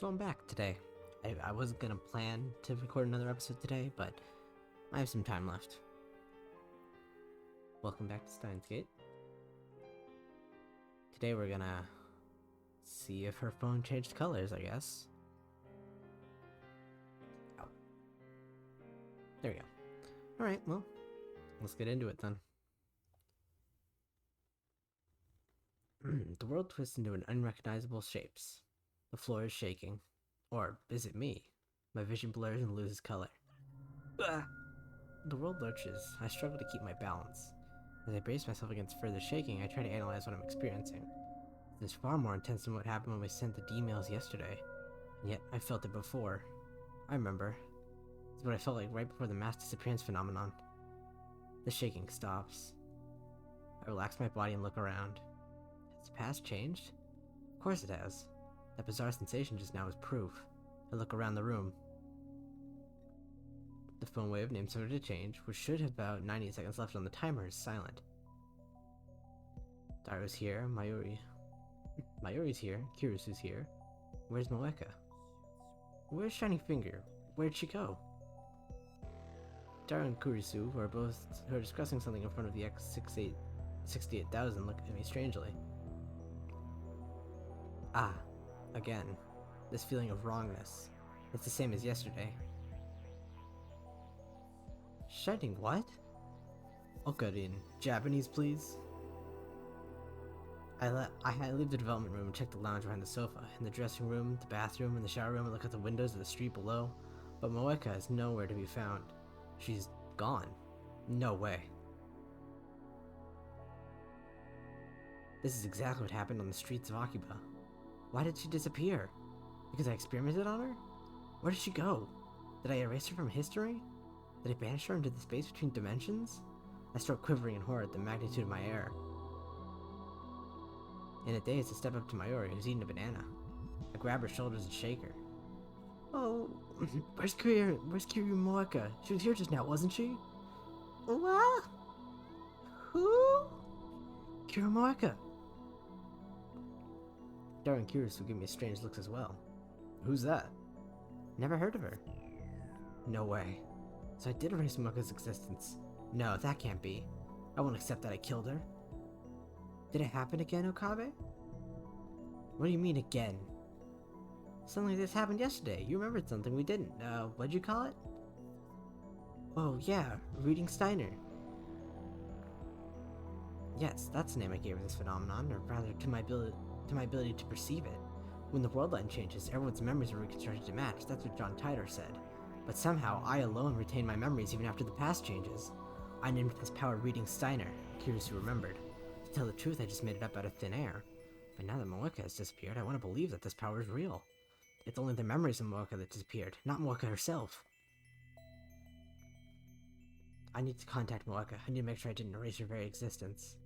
So I'm back today. I wasn't gonna plan to record another episode today, but I have some time left. Welcome back to Steins. Today we're gonna see if her phone changed colors, I guess. Oh. There we go. Alright, well, let's get into it then. The world twists into an unrecognizable shapes. The floor is shaking. Or is it me? My vision blurs and loses color. Ah! The world lurches. I struggle to keep my balance. As I brace myself against further shaking, I try to analyze what I'm experiencing. It's far more intense than what happened when we sent the D-mails yesterday. And yet, I felt it before. I remember. It's what I felt like right before the mass disappearance phenomenon. The shaking stops. I relax my body and look around. Has the past changed? Of course it has. That bizarre sensation just now is proof. I look around the room. The phone wave name started to change, which should have about 90 seconds left on the timer, is silent. Dario's here, Mayuri's here, Kirisu's here. Where's Moeka? Where's Shiny Finger? Where'd she go? Dario and Kurisu, who are discussing something in front of the X68,000, look at me strangely. Ah, again. This feeling of wrongness. It's the same as yesterday. Shining what? Oka in Japanese, please? I leave the development room and check the lounge behind the sofa. In the dressing room, the bathroom, and the shower room, I look at the windows of the street below. But Moeka is nowhere to be found. She's gone. No way. This is exactly what happened on the streets of Akiba. Why did she disappear? Because I experimented on her? Where did she go? Did I erase her from history? Did I banish her into the space between dimensions? I start quivering in horror at the magnitude of my error. In a daze, I step up to Mayuri, who's eating a banana. I grab her shoulders and shake her. Oh, where's Kiryu Moeka? She was here just now, wasn't she? What? Who? Kiryu Moeka. Dario and Kirisu give me strange looks as well. Who's that? Never heard of her. No way. So I did erase Moeka's existence. No, that can't be. I won't accept that I killed her. Did it happen again, Okabe? What do you mean again? Something like this happened yesterday. You remembered something we didn't. What'd you call it? Oh yeah, reading Steiner. Yes, that's the name I gave this phenomenon, or rather to my ability to perceive it. When the world line changes, everyone's memories are reconstructed to match. That's what Doneycatjr said. But somehow, I alone retain my memories even after the past changes. I named this power Reading Steiner, Kirisu remembered. To tell the truth, I just made it up out of thin air. But now that Moeka has disappeared, I want to believe that this power is real. It's only the memories of Moeka that disappeared, not Moeka herself. I need to contact Moeka. I need to make sure I didn't erase her very existence.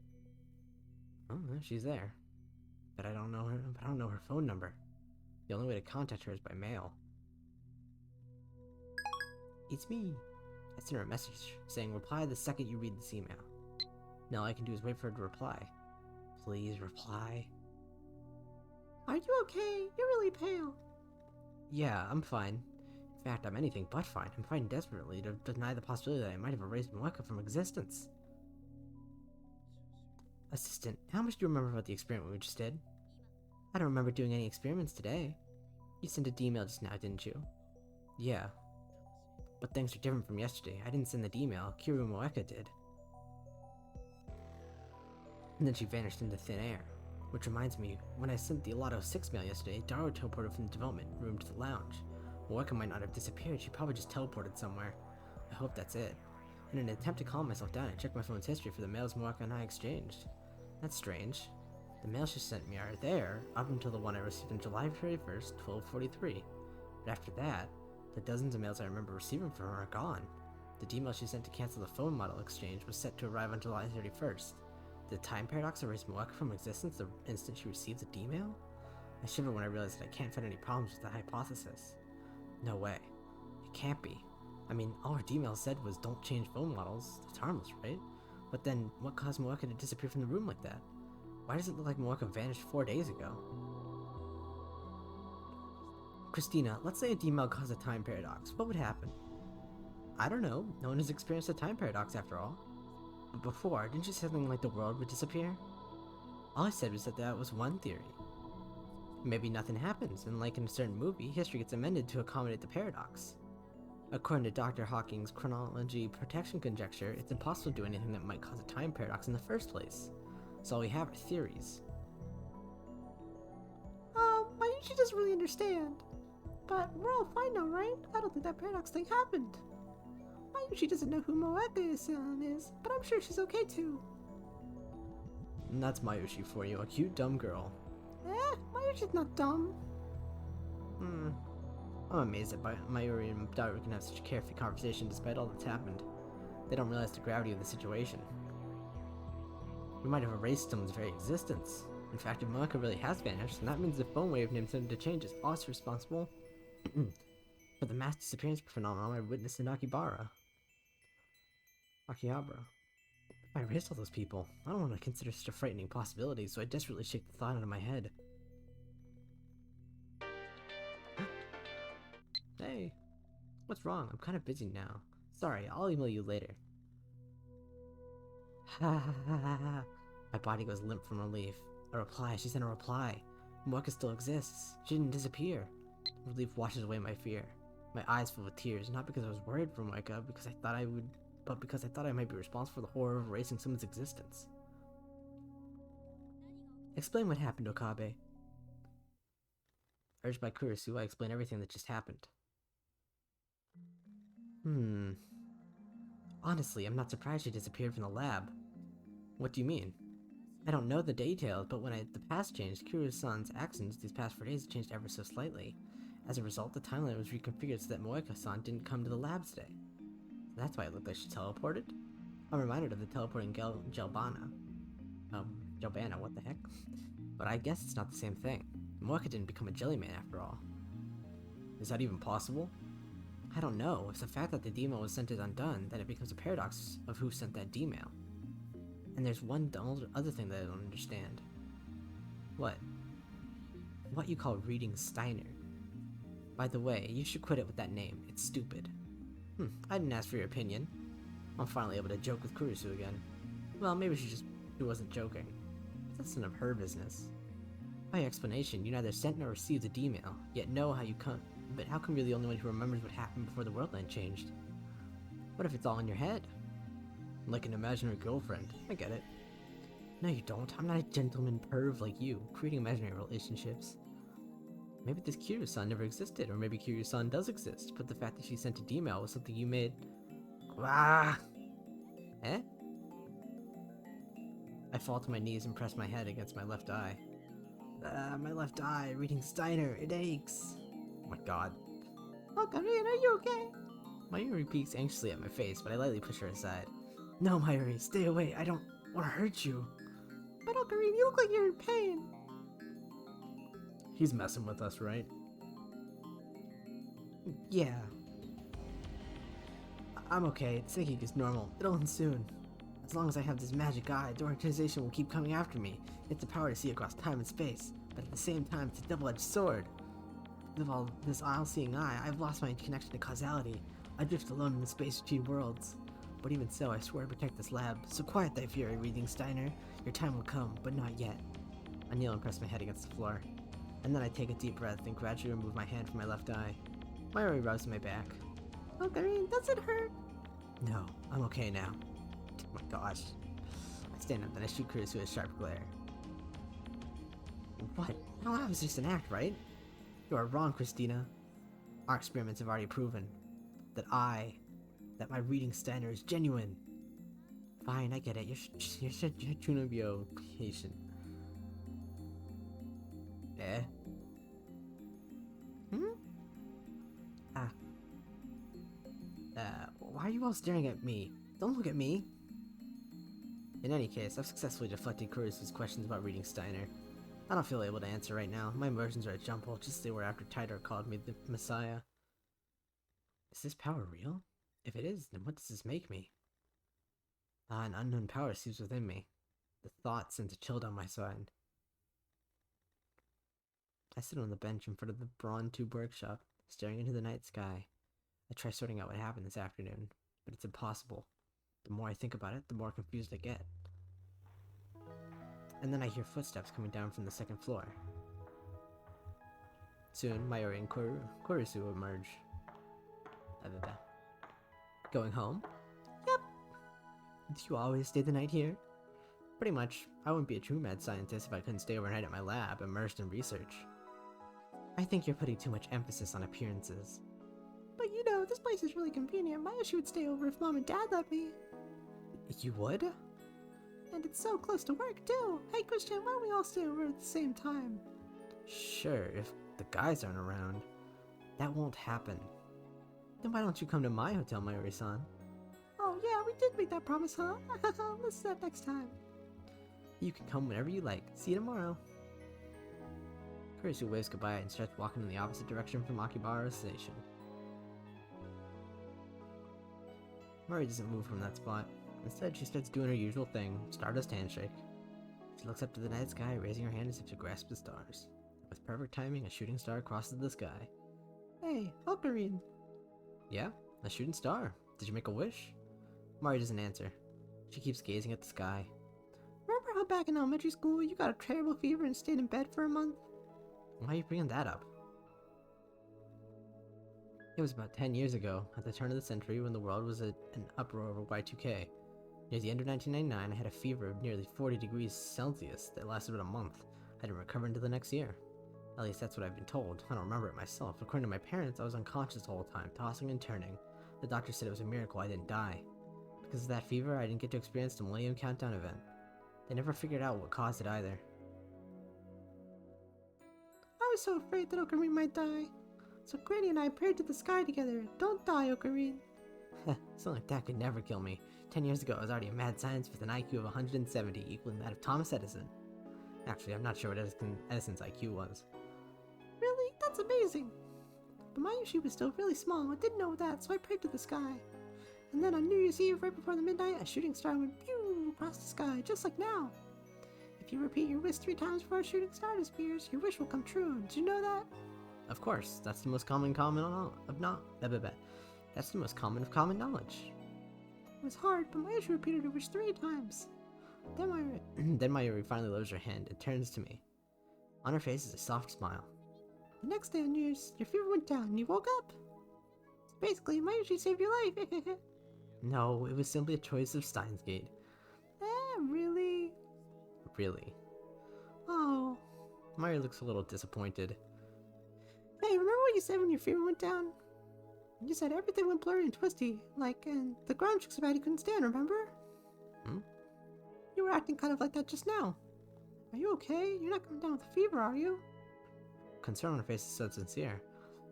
Oh, she's there. But I don't know her phone number. The only way to contact her is by mail. It's me. I sent her a message saying reply the second you read this email. Now all I can do is wait for her to reply. Please reply. Are you okay? You're really pale. Yeah, I'm fine. In fact, I'm anything but fine. I'm fighting desperately to deny the possibility that I might have erased Moeka from existence. Assistant, how much do you remember about the experiment we just did? I don't remember doing any experiments today. You sent a email just now, didn't you? Yeah. But things are different from yesterday. I didn't send the email. Kiryu Moeka did. And then she vanished into thin air. Which reminds me, when I sent the Lotto 6 mail yesterday, Dario teleported from the development room to the lounge. Moeka might not have disappeared, she probably just teleported somewhere. I hope that's it. In an attempt to calm myself down, I checked my phone's history for the mails Moeka and I exchanged. That's strange. The mails she sent me are there, up until the one I received on July 31st, 12:43. But after that, the dozens of mails I remember receiving from her are gone. The email she sent to cancel the phone model exchange was set to arrive on July 31st. Did the time paradox erase Moeka from existence the instant she received the D-mail? I shiver when I realize that I can't find any problems with that hypothesis. No way. It can't be. I mean, all her D-mail said was don't change phone models. That's harmless, right? But then, what caused Moeka to disappear from the room like that? Why does it look like Moeka vanished 4 days ago? Christina, let's say a D-mail caused a time paradox. What would happen? I don't know. No one has experienced a time paradox after all. But before, didn't you say something like the world would disappear? All I said was that that was one theory. Maybe nothing happens, and like in a certain movie, history gets amended to accommodate the paradox. According to Dr. Hawking's chronology protection conjecture, it's impossible to do anything that might cause a time paradox in the first place. So all we have are theories. Mayushi doesn't really understand. But we're all fine now, right? I don't think that paradox thing happened. Mayushi doesn't know who Moeka-san is, but I'm sure she's okay too. And that's Mayushi for you, a cute dumb girl. Mayushi's not dumb. I'm amazed that Mayuri and Daru can have such a carefree conversation despite all that's happened. They don't realize the gravity of the situation. We might have erased someone's very existence. In fact, if Moeka really has vanished, then that means the phone wave named him to change is also responsible for the mass disappearance phenomenon I witnessed in Akihabara. If I erased all those people, I don't want to consider such a frightening possibility, so I desperately shake the thought out of my head. Hey, what's wrong? I'm kind of busy now. Sorry, I'll email you later. Ha ha ha ha ha. My body goes limp from relief. A reply, she sent a reply. Moeka still exists. She didn't disappear. Relief washes away my fear. My eyes fill with tears, not because I was worried for Moeka, but because I thought I might be responsible for the horror of erasing someone's existence. Explain what happened, Okabe. Urged by Kurisu, I explain everything that just happened. Honestly, I'm not surprised she disappeared from the lab. What do you mean? I don't know the details, but when the past changed, Kiryu-san's actions these past 4 days changed ever so slightly. As a result, the timeline was reconfigured so that Moeka-san didn't come to the lab today. That's why it looked like she teleported? I'm reminded of the teleporting Gelbana, what the heck? But I guess it's not the same thing. Moeka didn't become a jellyman after all. Is that even possible? I don't know. If the fact that the D-mail was sent is undone, then it becomes a paradox of who sent that D-mail. And there's one other thing that I don't understand. What? What you call reading Steiner. By the way, you should quit it with that name. It's stupid. I didn't ask for your opinion. I'm finally able to joke with Kurisu again. Well, maybe she wasn't joking. That's none of her business. By your explanation, you neither sent nor received the D-mail, yet know how you come. But how come you're the only one who remembers what happened before the world line changed? What if it's all in your head? Like an imaginary girlfriend. I get it. No, you don't. I'm not a gentleman perv like you, creating imaginary relationships. Maybe this Kiryu-san never existed, or maybe Kiryu-san does exist, but the fact that she sent a D-mail was something you made. Ah! Eh? I fall to my knees and press my head against my left eye. My left eye, reading Steiner, it aches. Oh my god. Okabe, are you okay? Mayuri peeks anxiously at my face, but I lightly push her aside. No, Mayuri, stay away. I don't want to hurt you. But Okabe, you look like you're in pain. He's messing with us, right? Yeah. I'm okay. Thinking is normal. It'll end soon. As long as I have this magic eye, the organization will keep coming after me. It's the power to see across time and space, but at the same time, it's a double-edged sword. With all this all-seeing eye, I've lost my connection to causality. I drift alone in the space between worlds. But even so, I swear to protect this lab. So quiet thy fury, reading Steiner. Your time will come, but not yet. I kneel and press my head against the floor. And then I take a deep breath and gradually remove my hand from my left eye. Mayuri rubs my back. Okabe, does it hurt? No, I'm okay now. Oh my gosh. I stand up and I shoot Kurisu with a sharp glare. What? No, that was just an act, right? You are wrong, Christina. Our experiments have already proven that my reading Steiner is genuine. Fine, I get it. You're trying to be patient. Eh? Why are you all staring at me? Don't look at me! In any case, I've successfully deflected Kurisu's questions about reading Steiner. I don't feel able to answer right now. My emotions are a jumble, just as they were after Tidor called me the Messiah. Is this power real? If it is, then what does this make me? An unknown power seeps within me. The thought sends a chill down my spine. I sit on the bench in front of the Brawn Tube workshop, staring into the night sky. I try sorting out what happened this afternoon, but it's impossible. The more I think about it, the more confused I get. And then I hear footsteps coming down from the second floor. Soon, Mayuri and Kurisu emerge. Going home? Yep. Do you always stay the night here? Pretty much. I wouldn't be a true mad scientist if I couldn't stay overnight at my lab, immersed in research. I think you're putting too much emphasis on appearances. But you know, this place is really convenient. Mayushi would stay over if Mom and Dad let me. You would? And it's so close to work, too. Hey, Christian, why don't we all stay over at the same time? Sure, if the guys aren't around. That won't happen. Then why don't you come to my hotel, Mayuri-san? Oh, yeah, we did make that promise, huh? Let's do that next time. You can come whenever you like. See you tomorrow. Kurisu waves goodbye and starts walking in the opposite direction from Akibara Station. Mari doesn't move from that spot. Instead, she starts doing her usual thing, Stardust handshake. She looks up to the night sky, raising her hand as if to grasp the stars. With perfect timing, a shooting star crosses the sky. Hey, Ocarine. Yeah, a shooting star. Did you make a wish? Mari doesn't answer. She keeps gazing at the sky. Remember how back in elementary school you got a terrible fever and stayed in bed for a month? Why are you bringing that up? It was about 10 years ago, at the turn of the century, when the world was in an uproar over Y2K. Near the end of 1999, I had a fever of nearly 40 degrees Celsius that lasted about a month. I didn't recover until the next year. At least that's what I've been told. I don't remember it myself. According to my parents, I was unconscious the whole time, tossing and turning. The doctor said it was a miracle I didn't die. Because of that fever, I didn't get to experience the Millennium Countdown event. They never figured out what caused it either. I was so afraid that Ocarine might die. So Granny and I prayed to the sky together. Don't die, Ocarine. Something like that could never kill me. 10 years ago, I was already a mad scientist with an IQ of 170, equaling that of Thomas Edison. Actually, I'm not sure what Edison's IQ was. Really? That's amazing. But Mayushi was still really small. I didn't know that, so I prayed to the sky. And then on New Year's Eve, right before the midnight, a shooting star went pew across the sky, just like now. If you repeat your wish 3 times before a shooting star disappears, your wish will come true. Did you know that? Of course, that's the most common That's the most common of common knowledge. It was hard, but Mayushi repeated her wish 3 times. Then Mayuri finally lowers her hand and turns to me. On her face is a soft smile. The next day on New Year's, your fever went down and you woke up. Basically, Mayushi saved your life. No, it was simply a choice of Steins Gate. Really? Really. Oh. Mayuri looks a little disappointed. Hey, remember what you said when your fever went down? You said everything went blurry and twisty, and the ground shook so bad you couldn't stand, remember? Hmm? You were acting kind of like that just now. Are you okay? You're not coming down with a fever, are you? Concern on her face is so sincere.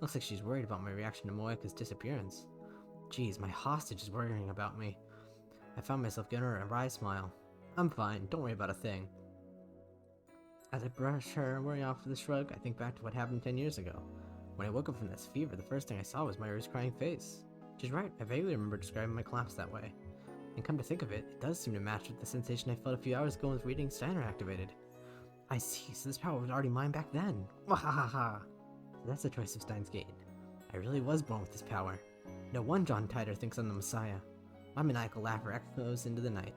Looks like she's worried about my reaction to Moeka's disappearance. Geez, my hostage is worrying about me. I found myself giving her a wry smile. I'm fine, don't worry about a thing. As I brush her worry off with a shrug, I think back to what happened 10 years ago. When I woke up from this fever, the first thing I saw was Mayuri's crying face. She's right, I vaguely remember describing my collapse that way. And come to think of it, it does seem to match with the sensation I felt a few hours ago with reading Steiner activated. I see, so this power was already mine back then. Wahahaha! So that's the choice of Steins Gate. I really was born with this power. No one John Titor thinks I'm the Messiah. My maniacal laughter echoes into the night.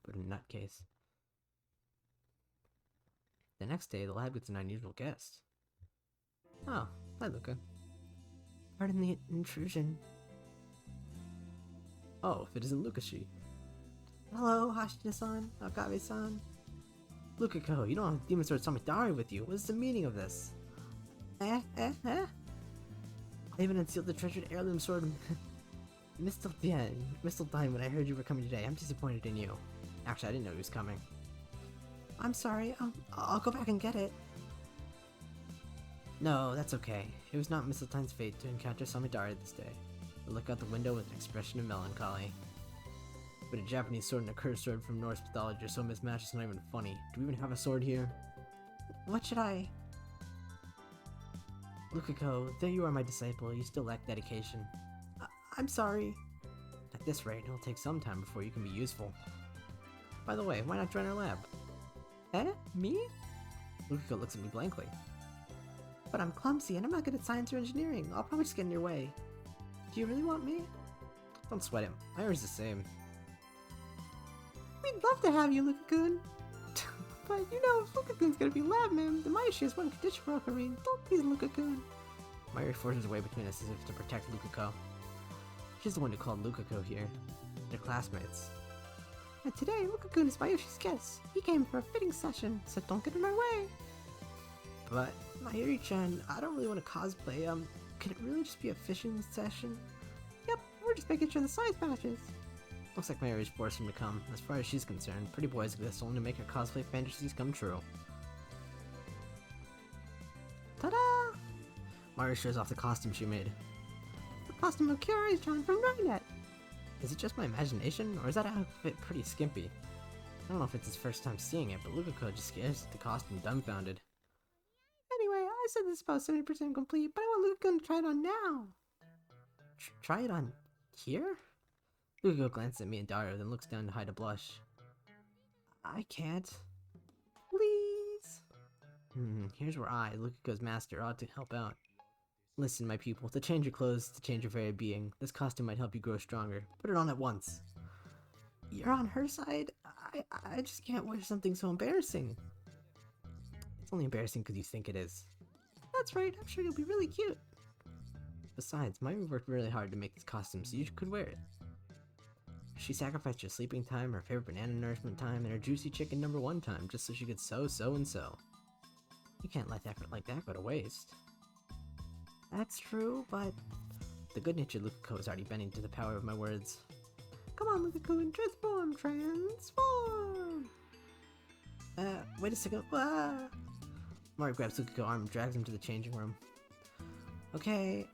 But a nutcase. The next day, the lab gets an unusual guest. Oh, hi Luca. Pardon the intrusion. Oh, if it isn't Lukashi. Hello, Hashina-san, Akabe-san. Lukako, you don't have Demon Sword Samidari with you. What is the meaning of this? Eh? I even unsealed the treasured heirloom sword. Mistletoe when I heard you were coming today. I'm disappointed in you. Actually, I didn't know he was coming. I'm sorry, I'll go back and get it. No, that's okay. It was not Mistletoe's fate to encounter Samidari this day. I look out the window with an expression of melancholy. But a Japanese sword and a cursed sword from Norse mythology are so mismatched it's not even funny. Do we even have a sword here? What should I... Lukako, though you are my disciple, you still lack dedication. I'm sorry. At this rate, it'll take some time before you can be useful. By the way, why not join our lab? Me? Lukako looks at me blankly. But I'm clumsy and I'm not good at science or engineering. I'll probably just get in your way. Do you really want me? Don't sweat him. Mayuri's the same. We'd love to have you, Luka-kun. But you know, if Luka-kun's gonna be lab man, then Mayushi has one condition for Ocarine. Don't tease Luka-kun. Mayuri forces her way between us as if to protect Lukako. She's the one who called Lukako here. They're classmates. And today, Luka-kun is Mayushi's guest. He came for a fitting session, so don't get in our way. But, Mayuri-chan, I don't really want to cosplay. Could it really just be a fishing session? Yep, we're just making sure the size matches. Looks like Mayuri's forced him to come. As far as she's concerned, pretty boys exist only to make her cosplay fantasies come true. Ta-da! Mayuri shows off the costume she made. The costume of Kyorai-chan from Rynet. Is it just my imagination, or is that outfit pretty skimpy? I don't know if it's his first time seeing it, but Lukako just stares at the costume dumbfounded. Anyway, I said this is about 70% complete, but I want Luka-kun to try it on now. Try it on here? Lukako glances at me and Dario, then looks down to hide a blush. I can't. Please? Here's where I, Lukako's master, ought to help out. Listen, my pupil, to change your clothes, to change your very being. This costume might help you grow stronger. Put it on at once. You're on her side? I just can't wear something so embarrassing. It's only embarrassing because you think it is. That's right, I'm sure you'll be really cute. Besides, Mayuri worked really hard to make this costume so you could wear it. She sacrificed her sleeping time, her favorite banana nourishment time, and her juicy chicken #1 time just so she could sew, and sew. You can't let effort like that go to waste. That's true, but... The good-natured Lukako is already bending to the power of my words. Come on, Lukako, transform! Transform! Wait a second. Ah! Mayuri grabs Lukako's arm and drags him to the changing room. Okay.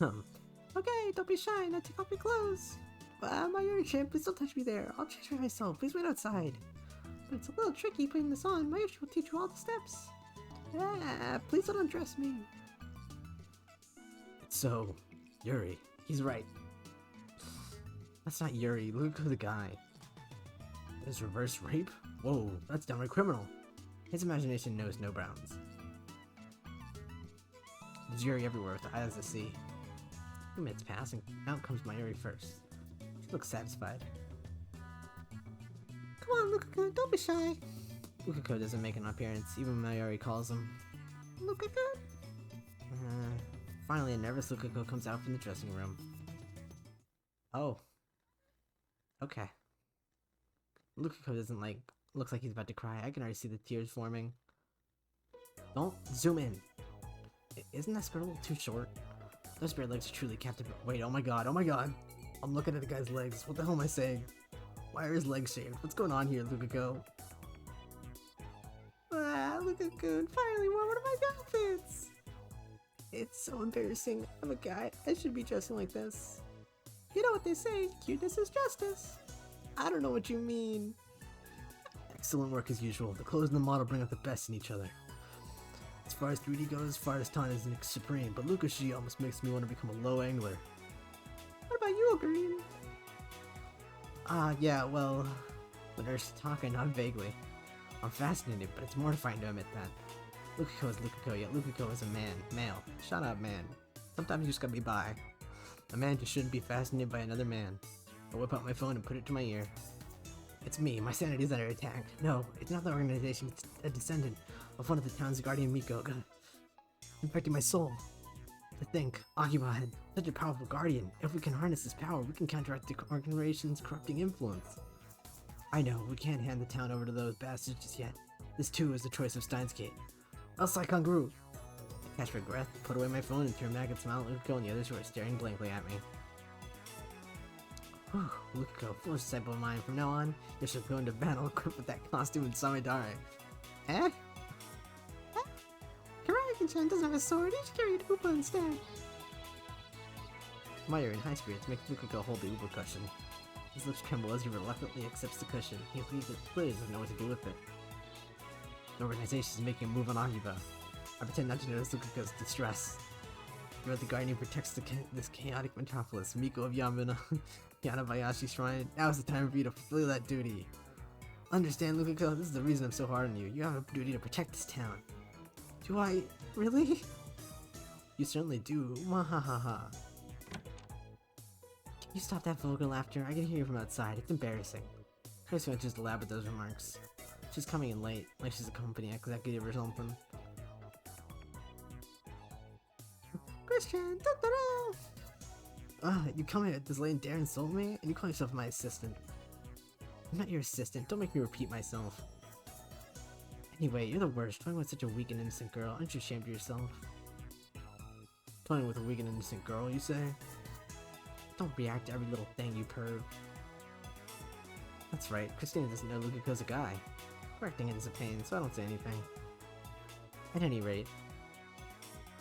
Okay, don't be shy, now take off your clothes. Mayuri-chan, please don't touch me there. I'll change for myself. Please wait outside. But it's a little tricky putting this on. Mayushi will teach you all the steps. Please don't undress me. So, Yuri. He's right. That's not Yuri. Look at the guy. There's reverse rape? Whoa, that's downright criminal. His imagination knows no bounds. There's Yuri everywhere with the eyes of the sea. 2 minutes pass and out comes Mayuri first. She looks satisfied. Come on, Lukako, don't be shy. Lukako doesn't make an appearance, even when Mayuri calls him. Lukako? Finally, a nervous Lukako comes out from the dressing room. Oh. Okay. Lukako doesn't looks like he's about to cry. I can already see the tears forming. Don't zoom in. Isn't that skirt a little too short? Those bare legs are truly captivating. Wait, oh my god, oh my god. I'm looking at the guy's legs. What the hell am I saying? Why are his legs shaved? What's going on here, Lukako? Lukako, finally wore one of my outfits! It's so embarrassing. I'm a guy. I should be dressing like this. You know what they say, cuteness is justice. I don't know what you mean. Excellent work as usual. The clothes and the model bring out the best in each other. As far as 3D goes, Firestone is supreme, but Lukashi almost makes me want to become a low angler. What about you, Ocarine? Yeah, well, when Ursa talk, I nod vaguely. I'm fascinated, but it's mortifying to admit that. Lukako is Lukako, yet Lukako is a man. Male. Shut up, man. Sometimes you just gotta be bi. A man just shouldn't be fascinated by another man. I whip out my phone and put it to my ear. It's me. My sanity is under attack. No, it's not the organization. It's a descendant of one of the town's guardian Miko. Infecting my soul. To think, Akiba had such a powerful guardian. If we can harness his power, we can counteract the organization's corrupting influence. I know, we can't hand the town over to those bastards just yet. This too is the choice of Steins. Else I congru. I catch my breath, put away my phone, and turn back and smile at Lukako and the others who are staring blankly at me. Whew, Lukako, foolish disciple of mine. From now on, you shall go into battle equipped with that costume and Samidare. Eh? Karaki-chan doesn't have a sword, he should carry an Upa instead. Mayuri, in high spirits, makes Lukako hold the Upa cushion. His lips tremble as he reluctantly accepts the cushion. He clearly doesn't know what to do with it. The organization is making a move on Akiba. I pretend not to notice Lukako's distress. You are the guardian who protects this chaotic metropolis, Miko of Yanabayashi Shrine. Now is the time for you to fulfill that duty. Understand, Lukiko, this is the reason I'm so hard on you. You have a duty to protect this town. Do I really? You certainly do. Wahahaha. Can you stop that vulgar laughter? I can hear you from outside. It's embarrassing. Kirsty enters the lab with those remarks. She's coming in late, like she's a company executive or something. Christian, You come here this late and dare insult me? And you call yourself my assistant. I'm not your assistant. Don't make me repeat myself. Anyway, you're the worst. Toying with such a weak and innocent girl. Aren't you ashamed of yourself? Toying with a weak and innocent girl, you say? Don't react to every little thing, you perv. That's right. Christina doesn't know Lukiko's a guy. Correcting it is a pain, so I don't say anything. At any rate,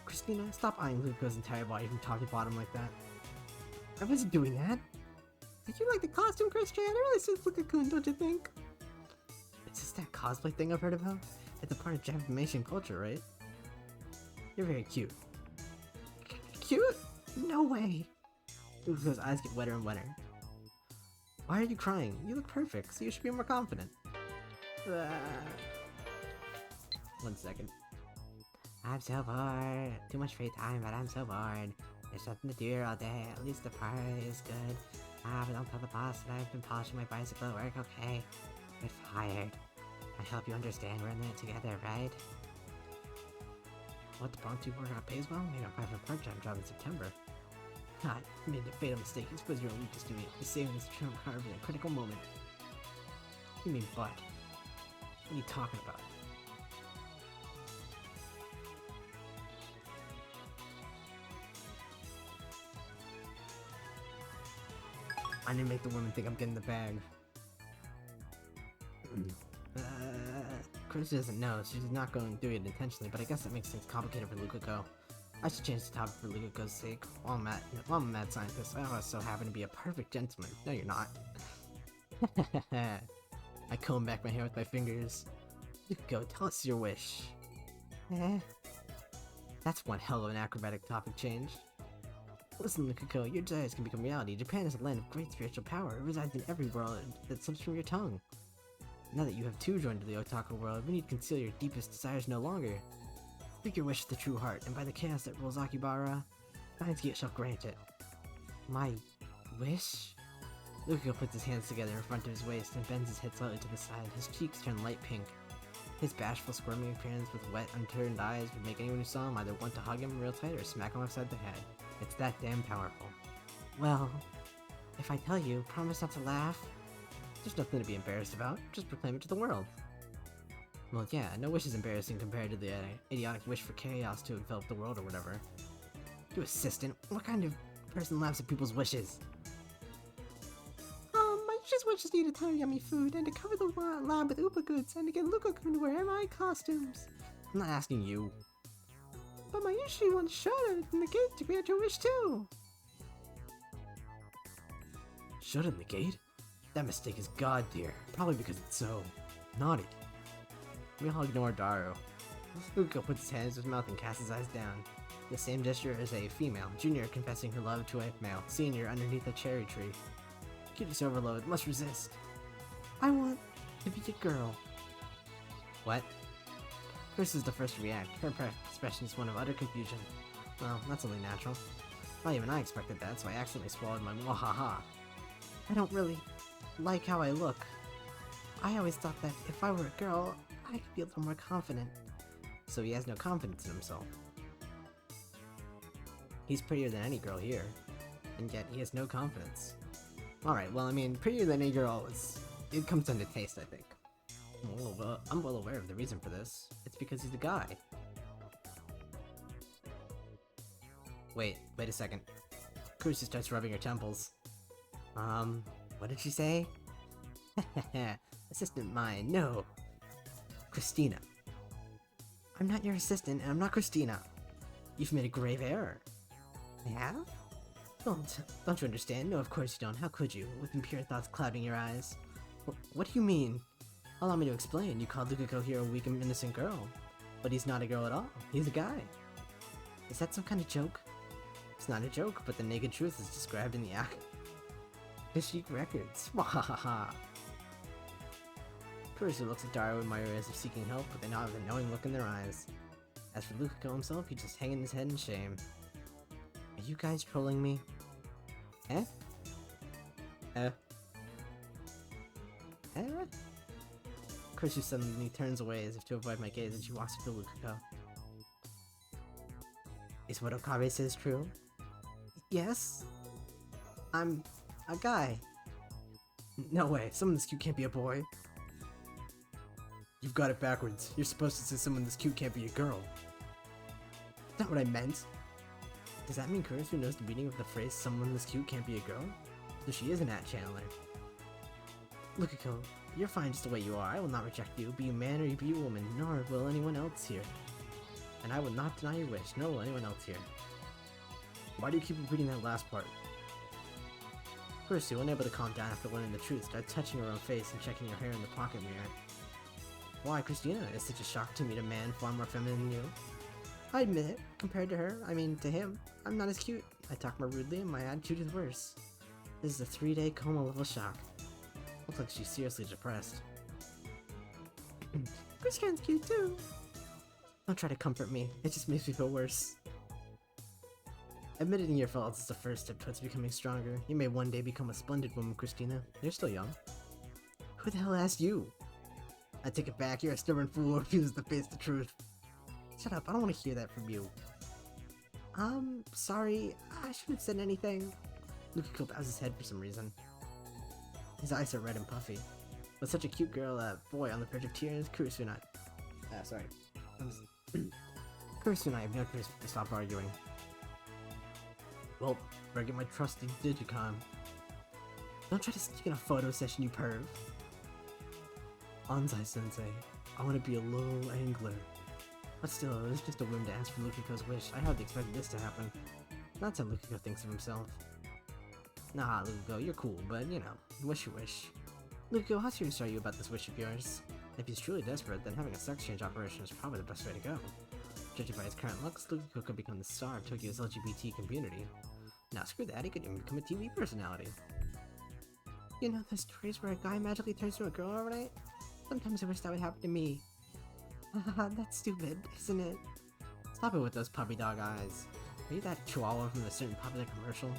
Christina, stop eyeing Lukiko's entire body from top to bottom like that. I wasn't doing that. Did you like the costume, Christian? It really suits Lukiko-kun, don't you think? It's just that cosplay thing I've heard about. It's a part of Japanese culture, right? You're very cute. Cute? No way. Lukiko's eyes get wetter and wetter. Why are you crying? You look perfect, so you should be more confident. 1 second. I'm so bored. Too much free time, but I'm so bored. There's nothing to do all day. At least the party is good. But don't tell the boss that I've been polishing my bicycle at work, okay? Get fired. I hope you understand we're in it together, right? What, the volunteer workout pays well? Maybe I'll apply for a part-time job in September. God, you made a fatal mistake. You suppose you're a weakness to me. You're saving this term card in a critical moment. You mean butt? What are you talking about? I need to make the women think I'm getting the bag. Chris doesn't know. She's not going to do it intentionally, but I guess that makes things complicated for Lukiko. I should change the topic for Lukiko's sake. While I'm a mad scientist, I also happen to be a perfect gentleman. No, you're not. I comb back my hair with my fingers. Lukiko, tell us your wish. That's one hell of an acrobatic topic change. Listen, Lukiko, your desires can become reality. Japan is a land of great spiritual power. It resides in every world that slips from your tongue. Now that you have two joined to the otaku world, we need to conceal your deepest desires no longer. Speak your wish with the true heart, and by the chaos that rules Akibara, Steins shall grant it. My wish? Lukiko puts his hands together in front of his waist and bends his head slightly to the side. His cheeks turn light pink. His bashful, squirming appearance with wet, unturned eyes would make anyone who saw him either want to hug him real tight or smack him upside the head. It's that damn powerful. Well, if I tell you, promise not to laugh. There's nothing to be embarrassed about. Just proclaim it to the world. Well, yeah, no wish is embarrassing compared to the idiotic wish for chaos to envelop the world or whatever. You assistant, what kind of person laughs at people's wishes? I just wish to eat a ton of yummy food and to cover the lab with Upa goods and to get Lukiko-kun to wear my costumes. I'm not asking you. But my Yushi once shot it in the gate to grant your wish too. Shut in the gate? That mistake is god dear. Probably because it's so naughty. We all ignore Daru. Lukiko puts his hands to his mouth and casts his eyes down. The same gesture as a female, junior confessing her love to a male, senior underneath a cherry tree. Cuties overload, must resist. I want to be a girl. What? Chris is the first to react. Her expression is one of utter confusion. Well, that's only natural. Not even I expected that, so I accidentally swallowed my mwahaha. I don't really like how I look. I always thought that if I were a girl, I could be a little more confident. So he has no confidence in himself. He's prettier than any girl here, and yet he has no confidence. Alright, well, I mean, prettier than any girl it comes down to taste, I think. I'm well aware of the reason for this. It's because he's a guy. Wait a second. Kurusu starts rubbing her temples. What did she say? Assistant mine, no. Christina. I'm not your assistant, and I'm not Christina. You've made a grave error. I have? Don't you understand? No, of course you don't. How could you, with impure thoughts clouding your eyes? What do you mean? Allow me to explain. You called Lukiko here a weak and innocent girl. But he's not a girl at all. He's a guy. Is that some kind of joke? It's not a joke, but the naked truth is described in the Akashik records. Wahahaha. Kurisu looks at Daru and Mayuri as if seeking help, but they now have a knowing look in their eyes. As for Lukiko himself, he's just hanging his head in shame. Are you guys trolling me? Eh? Eh? Kurisu suddenly turns away as if to avoid my gaze, and she walks up to Lukiko. Is what Okabe says true? Yes? I'm a guy. No way, someone this cute can't be a boy. You've got it backwards. You're supposed to say someone this cute can't be a girl. That's not what I meant. Does that mean Kurisu knows the meaning of the phrase someone this cute can't be a girl? So she is an at-channeler. Lukiko, you're fine just the way you are. I will not reject you, be you man or you be you woman, nor will anyone else here. And I will not deny your wish, nor will anyone else here. Why do you keep repeating that last part? Kurisu, unable to calm down after learning the truth, starts touching her own face and checking her hair in the pocket mirror. Why, Christina? It's such a shock to meet a man far more feminine than you. I admit it. Compared to her, to him, I'm not as cute. I talk more rudely and my attitude is worse. This is a 3-day coma level shock. Looks like she's seriously depressed. Christian's cute too. Don't try to comfort me. It just makes me feel worse. Admitting your faults is the first step towards becoming stronger. You may one day become a splendid woman, Christina. You're still young. Who the hell asked you? I take it back. You're a stubborn fool who refuses to face the truth. Shut up. I don't want to hear that from you. Sorry. I shouldn't have said anything. Lukiko bows his head for some reason. His eyes are red and puffy. With such a cute girl, boy on the verge of tears, Kurisu and I... sorry. Kurisu and I have no choice but to stop arguing. Well, better get my trusty Digicon. Don't try to sneak in a photo session, you perv. Anzai-sensei, I want to be a low angler. But still, it was just a whim to ask for Lukiko's wish. I hardly expected this to happen. That's how Lukiko thinks of himself. Nah, Lukiko, you're cool, but you know, wish you wish. Lukiko, how serious are you about this wish of yours? If he's truly desperate, then having a sex change operation is probably the best way to go. Judging by his current looks, Lukiko could become the star of Tokyo's LGBT community. Now screw that, he could even become a TV personality. You know those stories where a guy magically turns into a girl overnight? Sometimes I wish that would happen to me. Haha, that's stupid, isn't it? Stop it with those puppy dog eyes. Are you that chihuahua from a certain popular commercial?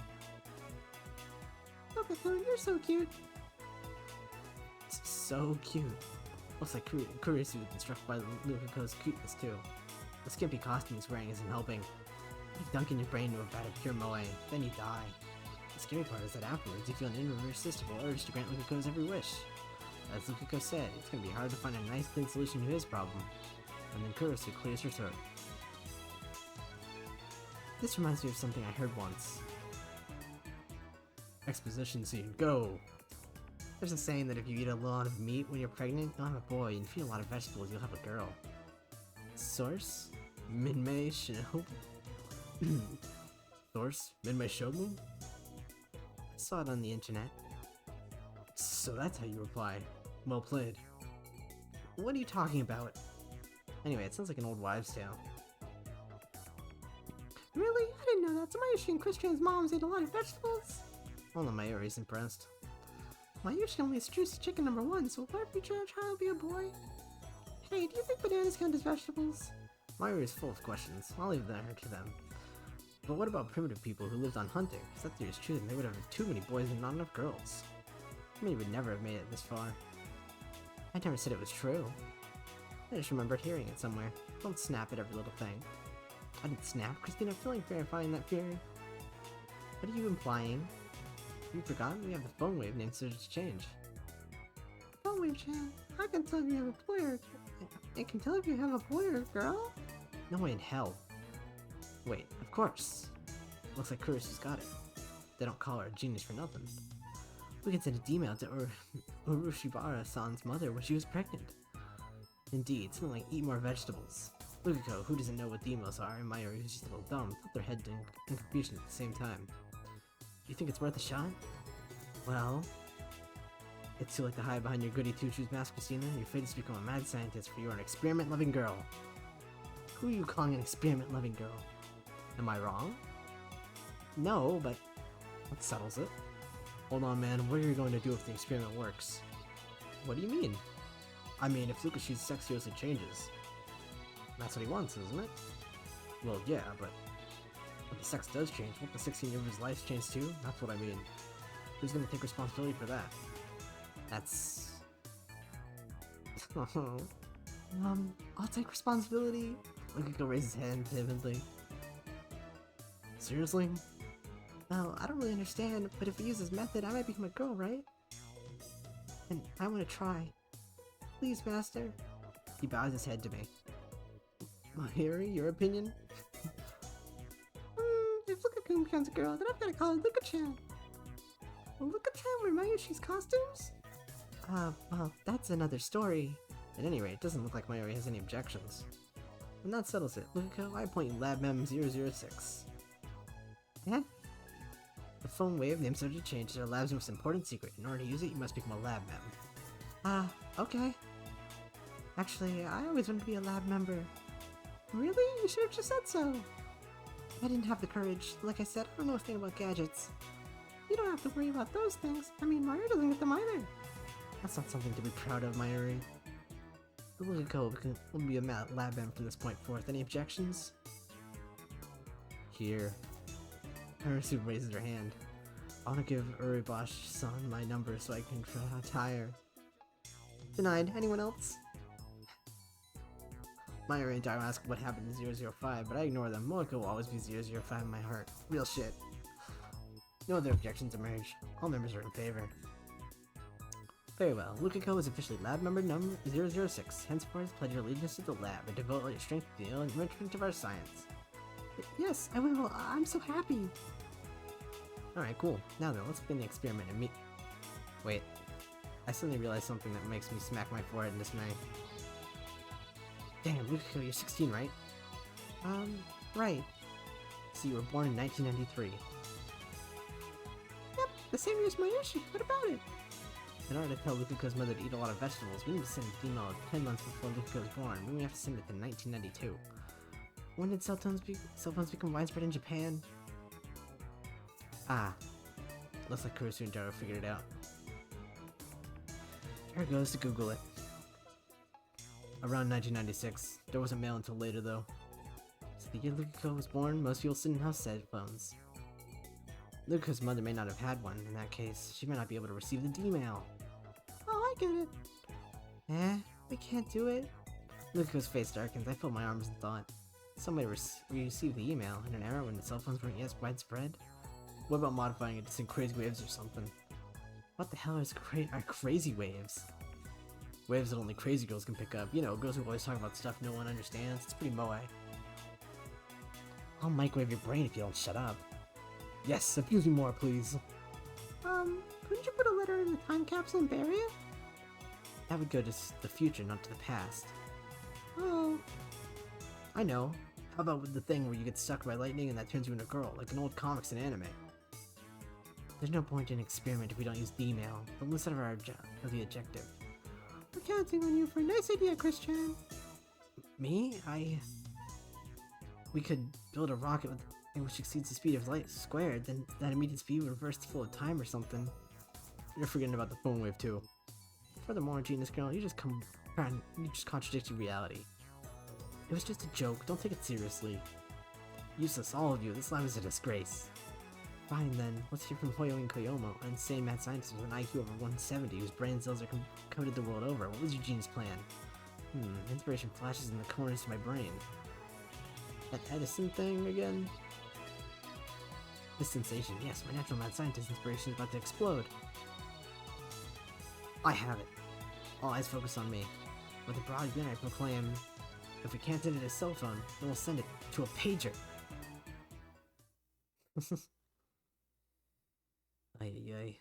Look at you, you're so cute. So cute. Looks like Kurisu has been struck by Lukiko's cuteness too. The skimpy costume he's wearing isn't helping. You dunk in your brain into a vat of pure moe, then you die. The scary part is that afterwards you feel an irresistible urge to grant Lukiko's every wish. As Lukiko said, it's going to be hard to find a nice clean solution to his problem. And then Kurisu clears her throat. This reminds me of something I heard once. Exposition scene, go! There's a saying that if you eat a lot of meat when you're pregnant, you'll have a boy, and if you eat a lot of vegetables, you'll have a girl. Source? Minmei Shinobu? Source? Minmei Shobu? I saw it on the internet. So that's how you reply. Well played. What are you talking about? Anyway, it sounds like an old wives' tale. Really? I didn't know that. So Mayushi and Christian's moms ate a lot of vegetables? Well, Mayuri's impressed. Mayushi only has juicy chicken number 1, so will every child be a boy? Hey, do you think bananas count as vegetables? Mayuri is full of questions. I'll leave that to them. But what about primitive people who lived on hunting? If that theory is true, then they would have too many boys and not enough girls. I mean, would never have made it this far. I never said it was true. I just remembered hearing it somewhere. Don't snap at every little thing. I didn't snap, Christina, feeling verifying that theory. What are you implying? You forgot? We have the phone wave named Surge Change. Phone wave Chan? I can tell if you have a boy or... I can tell if you have a boy or a girl? No way in hell. Wait, of course. Looks like Kurisu's got it. They don't call her a genius for nothing. We can send a email to Urushibara-san's mother when she was pregnant. Indeed, something like eat more vegetables. Lukiko, who doesn't know what emails are, and Mayuri, who's just a little dumb, thought their head in confusion at the same time. You think it's worth a shot? Well... It's too late to hide behind your goody two-shoes mask, Christina. Your fate is to become a mad scientist, for you are an experiment-loving girl. Who are you calling an experiment-loving girl? Am I wrong? No, but that settles it. Hold on, man. What are you going to do if the experiment works? What do you mean? I mean, if Lucas's sex seriously changes, that's what he wants, isn't it? Well, yeah, but if the sex does change, won't the 16-year-old's life change too? That's what I mean. Who's gonna take responsibility for that? That's... I'll take responsibility. Lukiko raises his hand timidly. Seriously? Well, I don't really understand, but if we use this method, I might become a girl, right? And I want to try. Please, Master. He bows his head to me. Mahiri, your opinion? If Luka-kun becomes a girl, then I've got to call her Luka-chan. Will Luka-chan wear Mayushi's costumes? Well, that's another story. At any rate, it doesn't look like Mayuri has any objections. And that settles it. Lukiko, I appoint you Lab Mem 006. Eh? The phone wave name subject change to the lab's most important secret. In order to use it, you must become a lab mem. Okay. Actually, I always wanted to be a lab member. Really? You should have just said so. I didn't have the courage. Like I said, I don't know a thing about gadgets. You don't have to worry about those things. I mean, Mario doesn't get them either. That's not something to be proud of, Mayuri. Lukiko will be a lab mem from this point forth. Any objections? Here. Harasu raises her hand. I want to give Uribosh-san my number so I can retire. Denied. Anyone else? Mayuri and Dairo ask what happened to 005, but I ignore them. Moeko will always be 005 in my heart. Real shit. No other objections emerge. All members are in favor. Very well. Lukiko is officially lab member number 006. Henceforth, pledge your allegiance to the lab and devote all your strength to the enrichment of our science. Yes, I will. I'm so happy. Alright, cool. Now then, let's begin the experiment and meet... Wait. I suddenly realized something that makes me smack my forehead in dismay. Damn, Lukiko, you're 16, right? Right. So you were born in 1993. Yep, the same year as Mayushi. What about it? In order to tell Lukiko's mother to eat a lot of vegetables, we need to send an email 10 months before Lukiko was born. We have to send it to 1992. When did cell phones become widespread in Japan? Ah. Looks like Kurisu and Dairo figured it out. Here goes to Google it. Around 1996. There wasn't mail until later though. So the year Lukiko was born, most people didn't have cell phones. Lukiko's mother may not have had one. In that case, she might not be able to receive the D-mail. Oh, I get it. Eh? We can't do it? Lukiko's face darkens. I fold my arms in thought. Somebody received the email in an era when the cell phones weren't yet widespread? What about modifying it to send crazy waves or something? What the hell are crazy waves? Waves that only crazy girls can pick up. You know, girls who always talk about stuff no one understands. It's pretty moe. I'll microwave your brain if you don't shut up. Yes, abuse me more, please. Couldn't you put a letter in the time capsule and bury it? That would go to the future, not to the past. Oh. I know. How about with the thing where you get struck by lightning and that turns you into a girl, like in old comics and anime? There's no point in experiment if we don't use the email. Don't lose sight of the objective. We're counting on you for a nice idea, Christian. Me? We could build a rocket which exceeds the speed of light squared, then that immediate speed would reverse the flow of time or something. You're forgetting about the phone wave too. Furthermore, genius girl, you just contradicted reality. It was just a joke, don't take it seriously. Useless, all of you, this lab is a disgrace. Fine then, let's hear from Hoyo and Koyomo, an insane mad scientist with an IQ over 170 whose brain cells are coated the world over. What was your genius plan? Inspiration flashes in the corners of my brain. That Edison thing again? This sensation, yes, my natural mad scientist inspiration is about to explode. I have it. All eyes focus on me. With a broad grin I proclaim, if we can't send it to a cell phone, then we'll send it to a pager. Ay.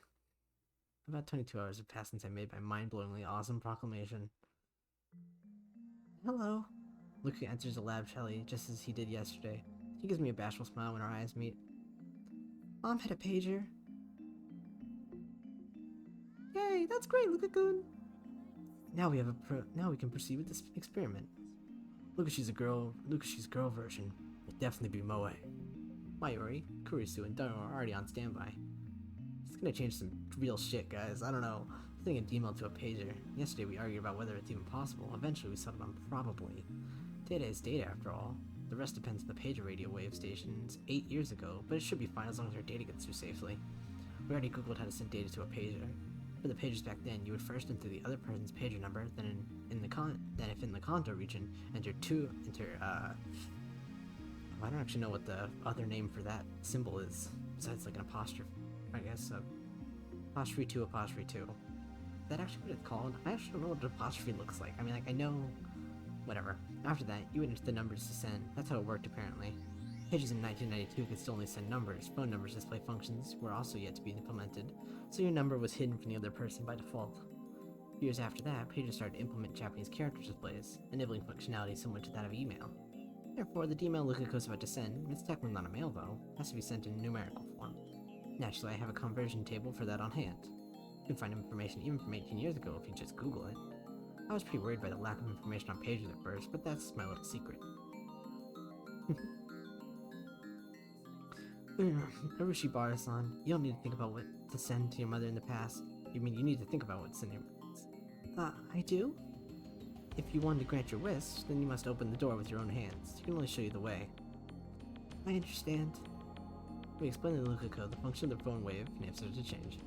About 22 hours have passed since I made my mind-blowingly awesome proclamation. Hello. Luca enters the lab shelley just as he did yesterday. He gives me a bashful smile when our eyes meet. Mom had a pager. Yay, that's great, Luka-kun. Now we can proceed with this experiment. Lucas's girl version will definitely be Moe. Mayuri, Kurisu, and Doney are already on standby. It's gonna change some real shit, guys. I don't know. Sending a email to a pager. Yesterday we argued about whether it's even possible. Eventually we settled on probably. Data is data after all. The rest depends on the pager radio wave stations 8 years ago, but it should be fine as long as our data gets through safely. We already googled how to send data to a pager. For the pagers back then, you would first enter the other person's pager number, then if in the Kanto region, I don't actually know what the other name for that symbol is, besides like an apostrophe, I guess, apostrophe 2. Is that actually what it's called? I actually don't know what an apostrophe looks like. I mean, like, I know, whatever. After that, you would enter the numbers to send. That's how it worked, apparently. Pages in 1992 could still only send numbers. Phone numbers display functions were also yet to be implemented, so your number was hidden from the other person by default. Years after that, pages started to implement Japanese character displays, enabling functionality similar to that of email. Therefore, the email Lukako is about to send, it's technically not a mail though, has to be sent in numerical form. Naturally, I have a conversion table for that on hand. You can find information even from 18 years ago if you just Google it. I was pretty worried by the lack of information on pages at first, but that's my little secret. Arushibara-san, you don't need to think about what to send to your mother in the past. You mean you need to think about what to send your I do? If you want to grant your wish, then you must open the door with your own hands. You can only show you the way. I understand. We explained to Lukako the function of the phone wave and if to change.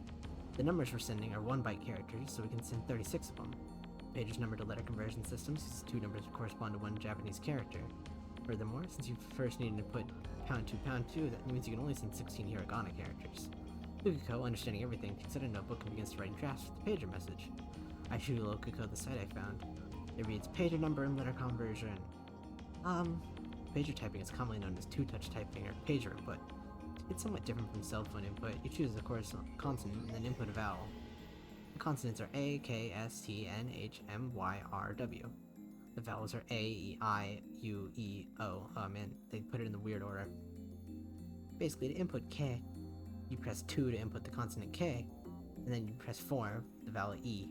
The numbers we're sending are 1-byte characters, so we can send 36 of them. Pager's number to letter conversion systems uses 2 numbers that correspond to 1 Japanese character. Furthermore, since you first needed to put #2, that means you can only send 16 hiragana characters. Lukako, understanding everything, takes out a notebook and begins to write drafts for the pager message. I show Lukako the site I found. It reads pager number and letter conversion. Pager typing is commonly known as two-touch typing or pager input. It's somewhat different from cell phone input. You choose a consonant and then input a vowel. The consonants are A, K, S, T, N, H, M, Y, R, W. The vowels are A, E, I, U, E, O. Oh man, they put it in the weird order. Basically, to input K, you press 2 to input the consonant K, and then you press 4, the vowel E.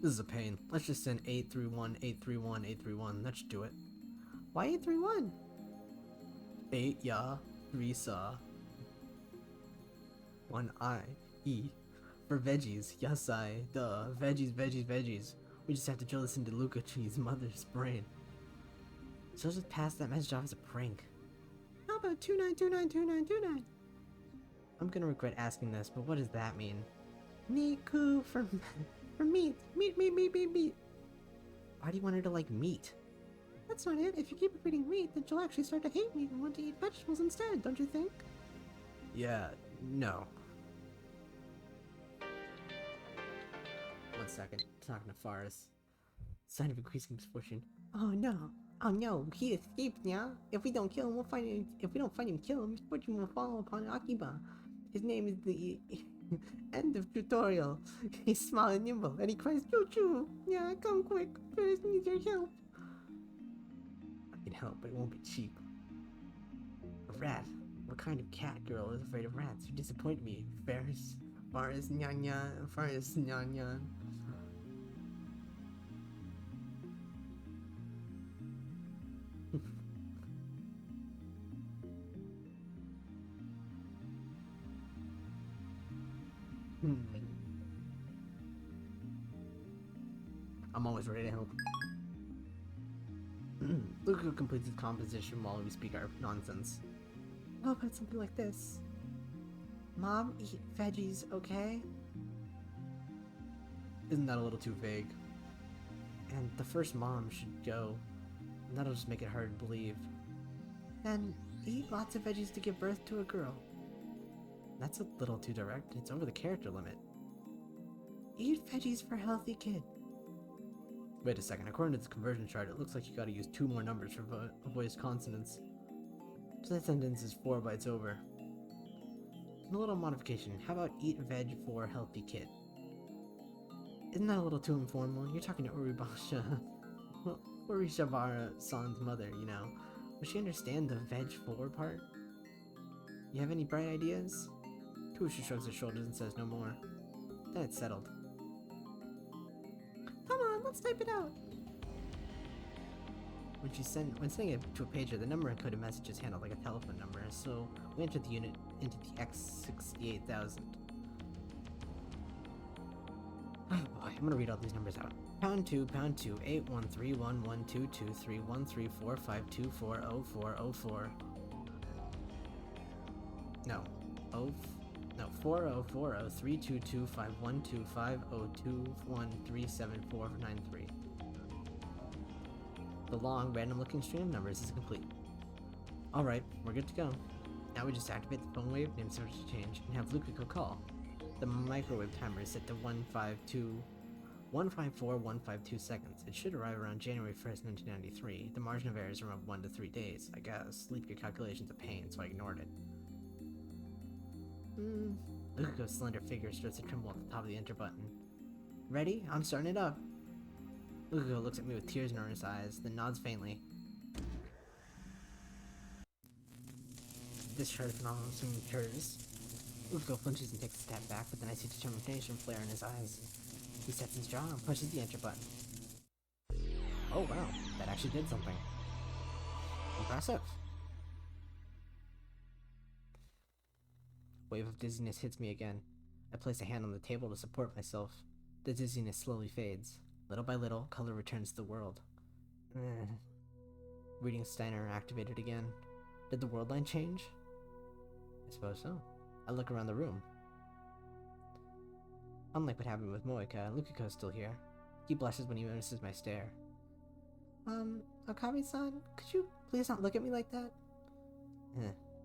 This is a pain. Let's just send 831, 831, 831. That should do it. Why 831? 8 ya, 3 sa. 1 I, E. For veggies, yasai, duh, veggies. We just have to drill this into Lukachi's mother's brain. She'll just pass that message off as a prank. How about 29292929? I'm gonna regret asking this, but what does that mean? Niku for meat. Meat. Why do you want her to like meat? That's not it. If you keep repeating meat, then she'll actually start to hate meat and want to eat vegetables instead, don't you think? Yeah, no. 1 second, talking to Faris. Sign of increasing misfortune. Oh no, he escaped now. If we don't kill him, we'll find him. If we don't find him, kill him, misfortune will fall upon Akiba. His name is the end of tutorial. He's small and nimble, and he cries, choo-choo. Yeah, come quick, Ferris needs your help. I can help, but it won't be cheap. A rat? What kind of cat girl is afraid of rats? You disappoint me, Faris, nyan. I'm always ready to help. Lukako completes his composition while we speak our nonsense. How about something like this? Mom, eat veggies, okay? Isn't that a little too vague? And the first mom should go. And that'll just make it hard to believe. Then eat lots of veggies to give birth to a girl. That's a little too direct. It's over the character limit. Eat veggies for a healthy kid. Wait a second. According to this conversion chart, it looks like you gotta use 2 more numbers for voiced consonants. So that sentence is 4 bytes over. And a little modification. How about eat veg for a healthy kid? Isn't that a little too informal? You're talking to Urishabara-san's mother, you know. Would she understand the veg for part? You have any bright ideas? Kusha shrugs his shoulders and says no more. Then it's settled. Come on, let's type it out. When sending it to a pager, the number encoded message is handled like a telephone number, so we entered the unit into the X68000. I'm gonna read all these numbers out. Pound 2, 813112231345240404. No. Oh, no. 40403225125021374493. The long, random-looking string of numbers is complete. Alright, we're good to go. Now we just activate the phone wave, name search to change, and have Lukiko call. The microwave timer is set to 154,152 seconds. It should arrive around January 1st, 1993. The margin of error is around 1 to 3 days, I guess. Leap your calculations a pain, so I ignored it. Lukiko's slender figure starts to tremble at the top of the enter button. Ready? I'm starting it up. Lukiko looks at me with tears in her eyes, then nods faintly. This chart phenomenon soon occurs. Lukiko flinches and takes a step back, but then I see determination flare in his eyes. He sets his jaw and pushes the enter button. Oh wow, that actually did something. Impressive. A wave of dizziness hits me again. I place a hand on the table to support myself. The dizziness slowly fades. Little by little, color returns to the world. Reading Steiner activated again. Did the world line change? I suppose so. I look around the room. Unlike what happened with Moeka, Lukiko's still here. He blushes when he notices my stare. Akami-san, could you please not look at me like that?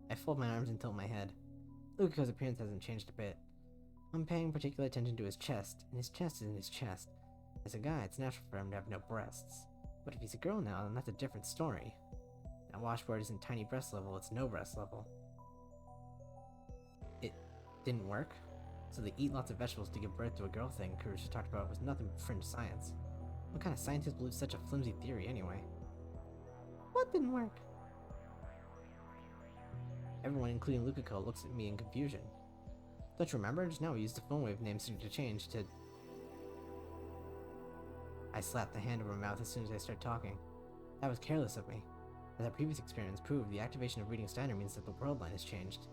I fold my arms and tilt my head. Lukiko's appearance hasn't changed a bit. I'm paying particular attention to his chest, and his chest is in his chest. As a guy, it's natural for him to have no breasts. But if he's a girl now, then that's a different story. That washboard isn't tiny breast level, it's no breast level. It didn't work? So they eat lots of vegetables to give birth to a girl thing Kurusha talked about was nothing but fringe science. What kind of scientist believes such a flimsy theory anyway? What didn't work? Everyone, including Lukiko, looks at me in confusion. Don't you remember? Just now we used the phone wave name to change to... I slap the hand over my mouth as soon as I start talking. That was careless of me. As our previous experience proved, the activation of reading Steiner means that the world line has changed.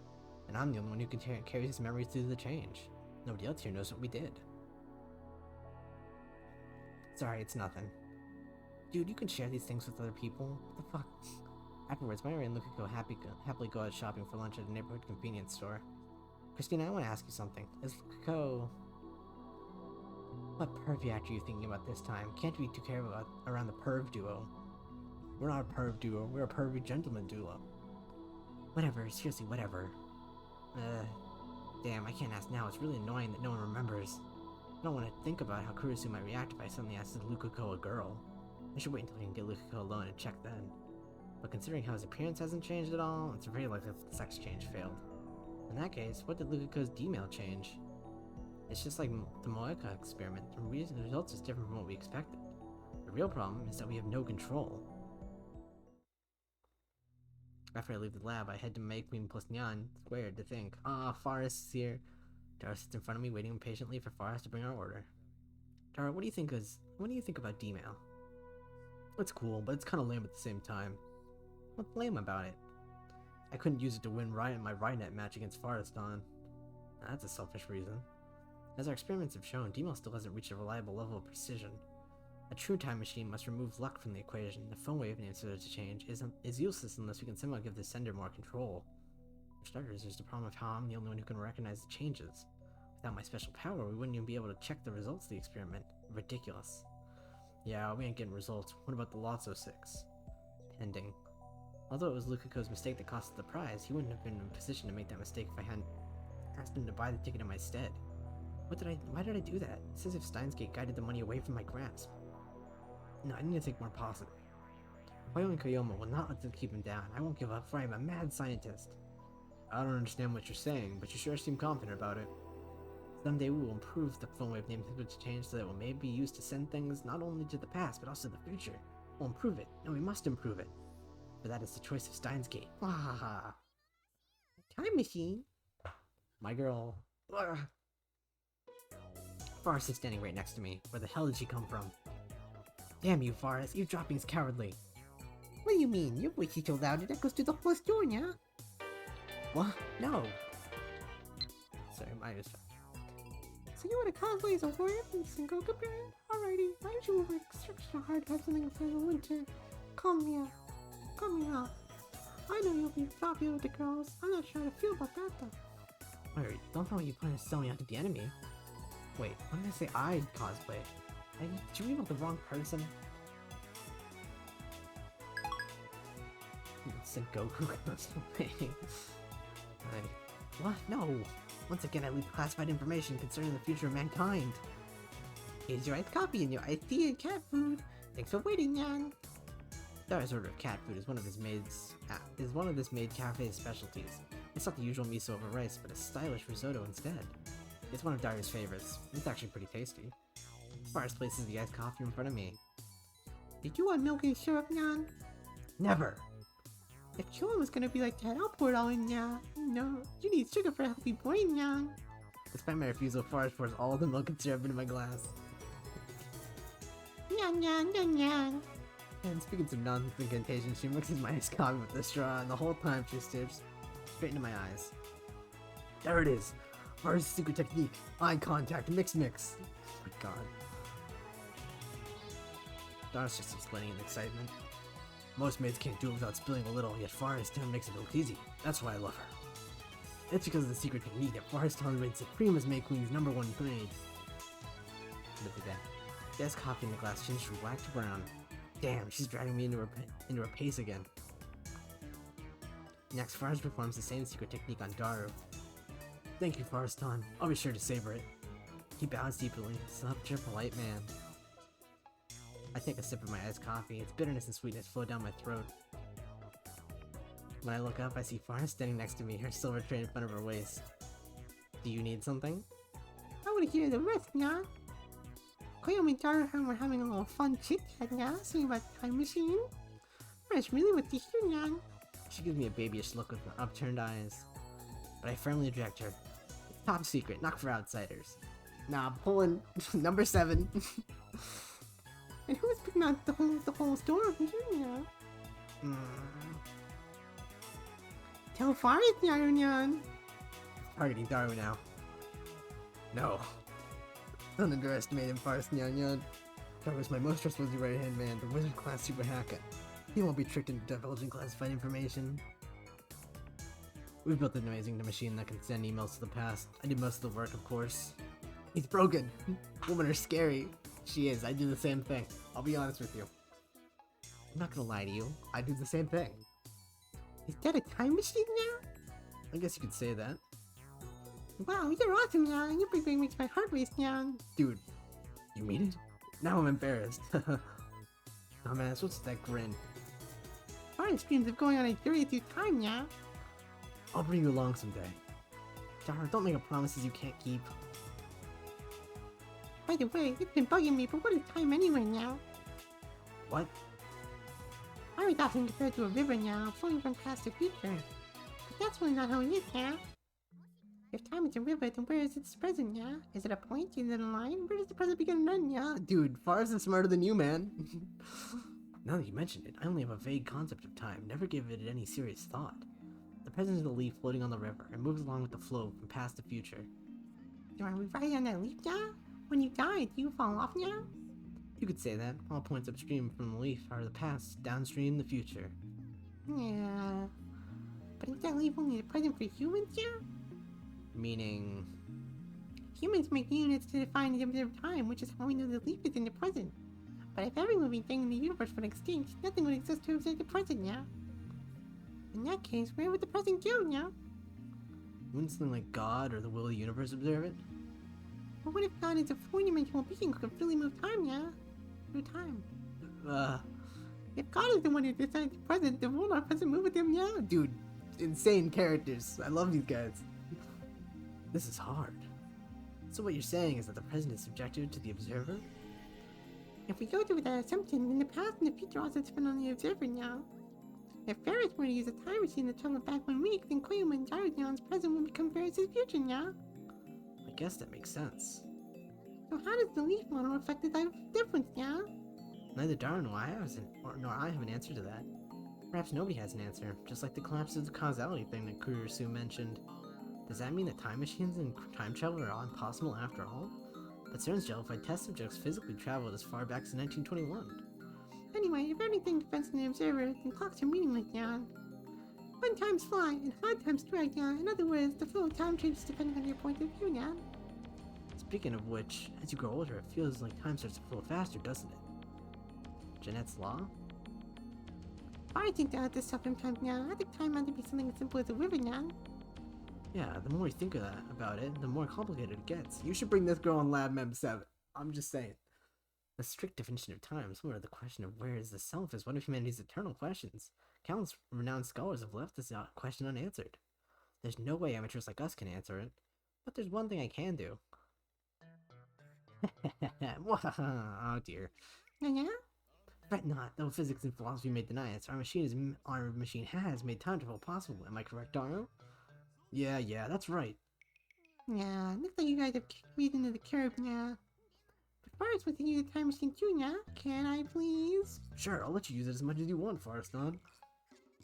And I'm the only one who can carry his memories through the change. Nobody else here knows what we did. Sorry, it's nothing. Dude, you can share these things with other people. What the fuck? Afterwards, Mayuri and Lukiko happily go out shopping for lunch at a neighborhood convenience store. Christina, I want to ask you something. Is Lukiko... What pervy act are you thinking about this time? Can't you be too careful around the perv duo? We're not a perv duo, we're a pervy gentleman duo. Whatever, seriously, whatever. Damn, I can't ask now. It's really annoying that no one remembers. I don't want to think about how Kurusu might react if I suddenly asked Lukiko a girl. I should wait until I can get Lukiko alone and check then. But considering how his appearance hasn't changed at all, it's very likely that the sex change failed. In that case, what did Lukiko's D-mail change? It's just like the Moeka experiment. The results is different from what we expected. The real problem is that we have no control. After I leave the lab, I head to Queen plus Nyan Squared to think, Forrest is here. Dara sits in front of me, waiting impatiently for Forrest to bring our order. Dara, what do you think about D-mail? It's cool, but it's kind of lame at the same time. What's lame about it? I couldn't use it to win my Rydnet match against Forrest on. That's a selfish reason. As our experiments have shown, D-mail still hasn't reached a reliable level of precision. A true time machine must remove luck from the equation. The phone wave name so to change is useless unless we can somehow give the sender more control. For starters, there's the problem of how I'm the only one who can recognize the changes. Without my special power, we wouldn't even be able to check the results of the experiment. Ridiculous. Yeah, we ain't getting results. What about the Lotso 6? Pending. Although it was Lukiko's mistake that cost us the prize, he wouldn't have been in a position to make that mistake if I hadn't asked him to buy the ticket in my stead. Why did I do that? It's as if Steins guided the money away from my grasp. No, I need to think more positive. Hoyo and Koyoma will not let them keep him down. I won't give up, for I am a mad scientist. I don't understand what you're saying, but you sure seem confident about it. Someday we will improve the phone wave name to change so that it will maybe be used to send things not only to the past, but also the future. We'll improve it, and we must improve it. But that is the choice of Steins Gate. Wahaha. Time machine? My girl. Forrest is standing right next to me. Where the hell did she come from? Damn you, Forrest. Eavesdropping's cowardly. What do you mean? Your voice is so loud that goes to the whole store, yeah? What? No. Sorry, my So you want to cosplay as a warrior from Sengoku period? Alrighty, my usual work extra hard to have something for the winter. Call me out. Call me out. I know you'll be popular with the girls. I'm not sure how to feel about that though. Wait, don't know what you plan to sell me out to the enemy. Wait, when did I say I cosplay? Did you email the wrong person? Said Goku cosplaying. What? No! Once again, I leak classified information concerning the future of mankind. Here's your iced coffee and your iced tea and cat food. Thanks for waiting, Yan. Dara's order of cat food is one of this maid cafe's specialties. It's not the usual miso over rice, but a stylish risotto instead. It's one of Dara's favorites. It's actually pretty tasty. Forest places the iced coffee in front of me. Did you want milk and syrup, Yan? Never! If Chillin was gonna be like that, I'll pour it all in, Yan. No, you need sugar for a healthy brain, Yan. Despite my refusal, Forest pours all the milk and syrup into my glass. Yan, yan, yan, yan. And speaking of nonsense incantation, she mixes my iced coffee with the straw, and the whole time she stares straight into my eyes. There it is! Forest's secret technique. Eye contact, mix. Oh my god. Dara's just explaining in excitement. Most maids can't do it without spilling a little, yet Forest makes it look easy. That's why I love her. It's because of the secret technique that Forest reigns supreme as Maid Queen's #1 maid. Look at that. The iced coffee in the glass changed from black to brown. Damn, she's dragging me into her pace again. Next, Forest performs the same secret technique on Daru. Thank you, Farston. I'll be sure to savor it. He bows deeply. Such a polite man. I take a sip of my iced coffee. Its bitterness and sweetness flow down my throat. When I look up, I see Forest standing next to me, her silver tray in front of her waist. Do you need something? I want to hear the rest, Yan. Koyomi and Daru were having a little fun chit-chat, Yan, saying about the time machine. I just really want to hear, Yan. She gives me a babyish look with upturned eyes. But I firmly reject her. It's top secret, not for outsiders. Nah, pulling number 7. And who was picking out the whole store over here, Yan? Tell Forest, Yan. Targeting Daru now. No. Don't underestimate him, Forest Nyan. Daru's my most trustworthy right-hand man, the wizard-class super hacker. He won't be tricked into divulging classified information. We've built an amazing machine that can send emails to the past. I did most of the work, of course. He's broken. Women are scary. She is. I do the same thing. I'll be honest with you. I'm not gonna lie to you. I do the same thing. Is that a time machine now? I guess you could say that. Wow, you're awesome, Yan. Your big bang makes my heart race, Yan. Dude, you mean it? Now I'm embarrassed. Dumbass, what's that grin? Forest dreams of going on a journey through time, Yan. I'll bring you along someday. Daru, don't make promises you can't keep. By the way, it's been bugging me, but what is time anyway now? What? I was often compared to a river now, flowing from past to future. But that's really not how it is now. If time is a river, then where is its present, yeah? Is it a point? Is it a line? Where does the present begin and end, yeah? Dude, Forest is smarter than you, man. Now that you mention it, I only have a vague concept of time, never give it any serious thought. The present is a leaf floating on the river, and moves along with the flow from past to future. So are we riding on that leaf, yeah? When you die, do you fall off, yeah? You could say that. All points upstream from the leaf are the past, downstream the future. Yeah. But is that leaf only the present for humans, yeah? Meaning... Humans make units to define and observe time, which is how we know the leaf is in the present. But if every living thing in the universe went extinct, nothing would exist to observe the present, yeah? In that case, where would the present go, yeah? Wouldn't something like God or the will of the universe observe it? But what if God is a four-dimensional being who can really move time, yeah? Through time. If God is the one who decides the present, the world doesn't move with him, yeah? Dude, insane characters. I love these guys. This is hard. So what you're saying is that the present is subjective to the observer? If we go through that assumption, then the past and the future also depend on the observer now. If Ferris were to use a time machine to travel back 1 week, then Koyama and Daru's present would become Ferris' future now. I guess that makes sense. So how does the leaf model reflect the difference now? Neither Daru nor I have an answer to that. Perhaps nobody has an answer, just like the collapse of the causality thing that Kurisu mentioned. Does that mean that time machines and time travel are impossible after all? But CERN's jellified test subjects physically traveled as far back as 1921. Anyway, if everything depends on the observer, then clocks are meaningless, Jan. Fun times fly, and hard times drag, Jan. In other words, the flow of time changes depending on your point of view, Jan. Speaking of which, as you grow older, it feels like time starts to flow faster, doesn't it? Jeanette's Law? I think about this stuff sometimes, Jan. I think time might be something as simple as a river, Jan. Yeah, the more you think of that, about it, the more complicated it gets. You should bring this girl on Lab Mem 7. I'm just saying. The strict definition of time is where the question of where is the self is one of humanity's eternal questions. Countless renowned scholars have left this question unanswered. There's no way amateurs like us can answer it. But there's one thing I can do. Oh dear. Yeah? Fret not, though physics and philosophy may deny it, our machine has made time travel possible. Am I correct, Daro? Yeah, that's right. Yeah, looks like you guys have kicked me into the curb, yeah. But Forrest wants to use the time machine too, yeah? Can I please? Sure, I'll let you use it as much as you want, Forrest, Don.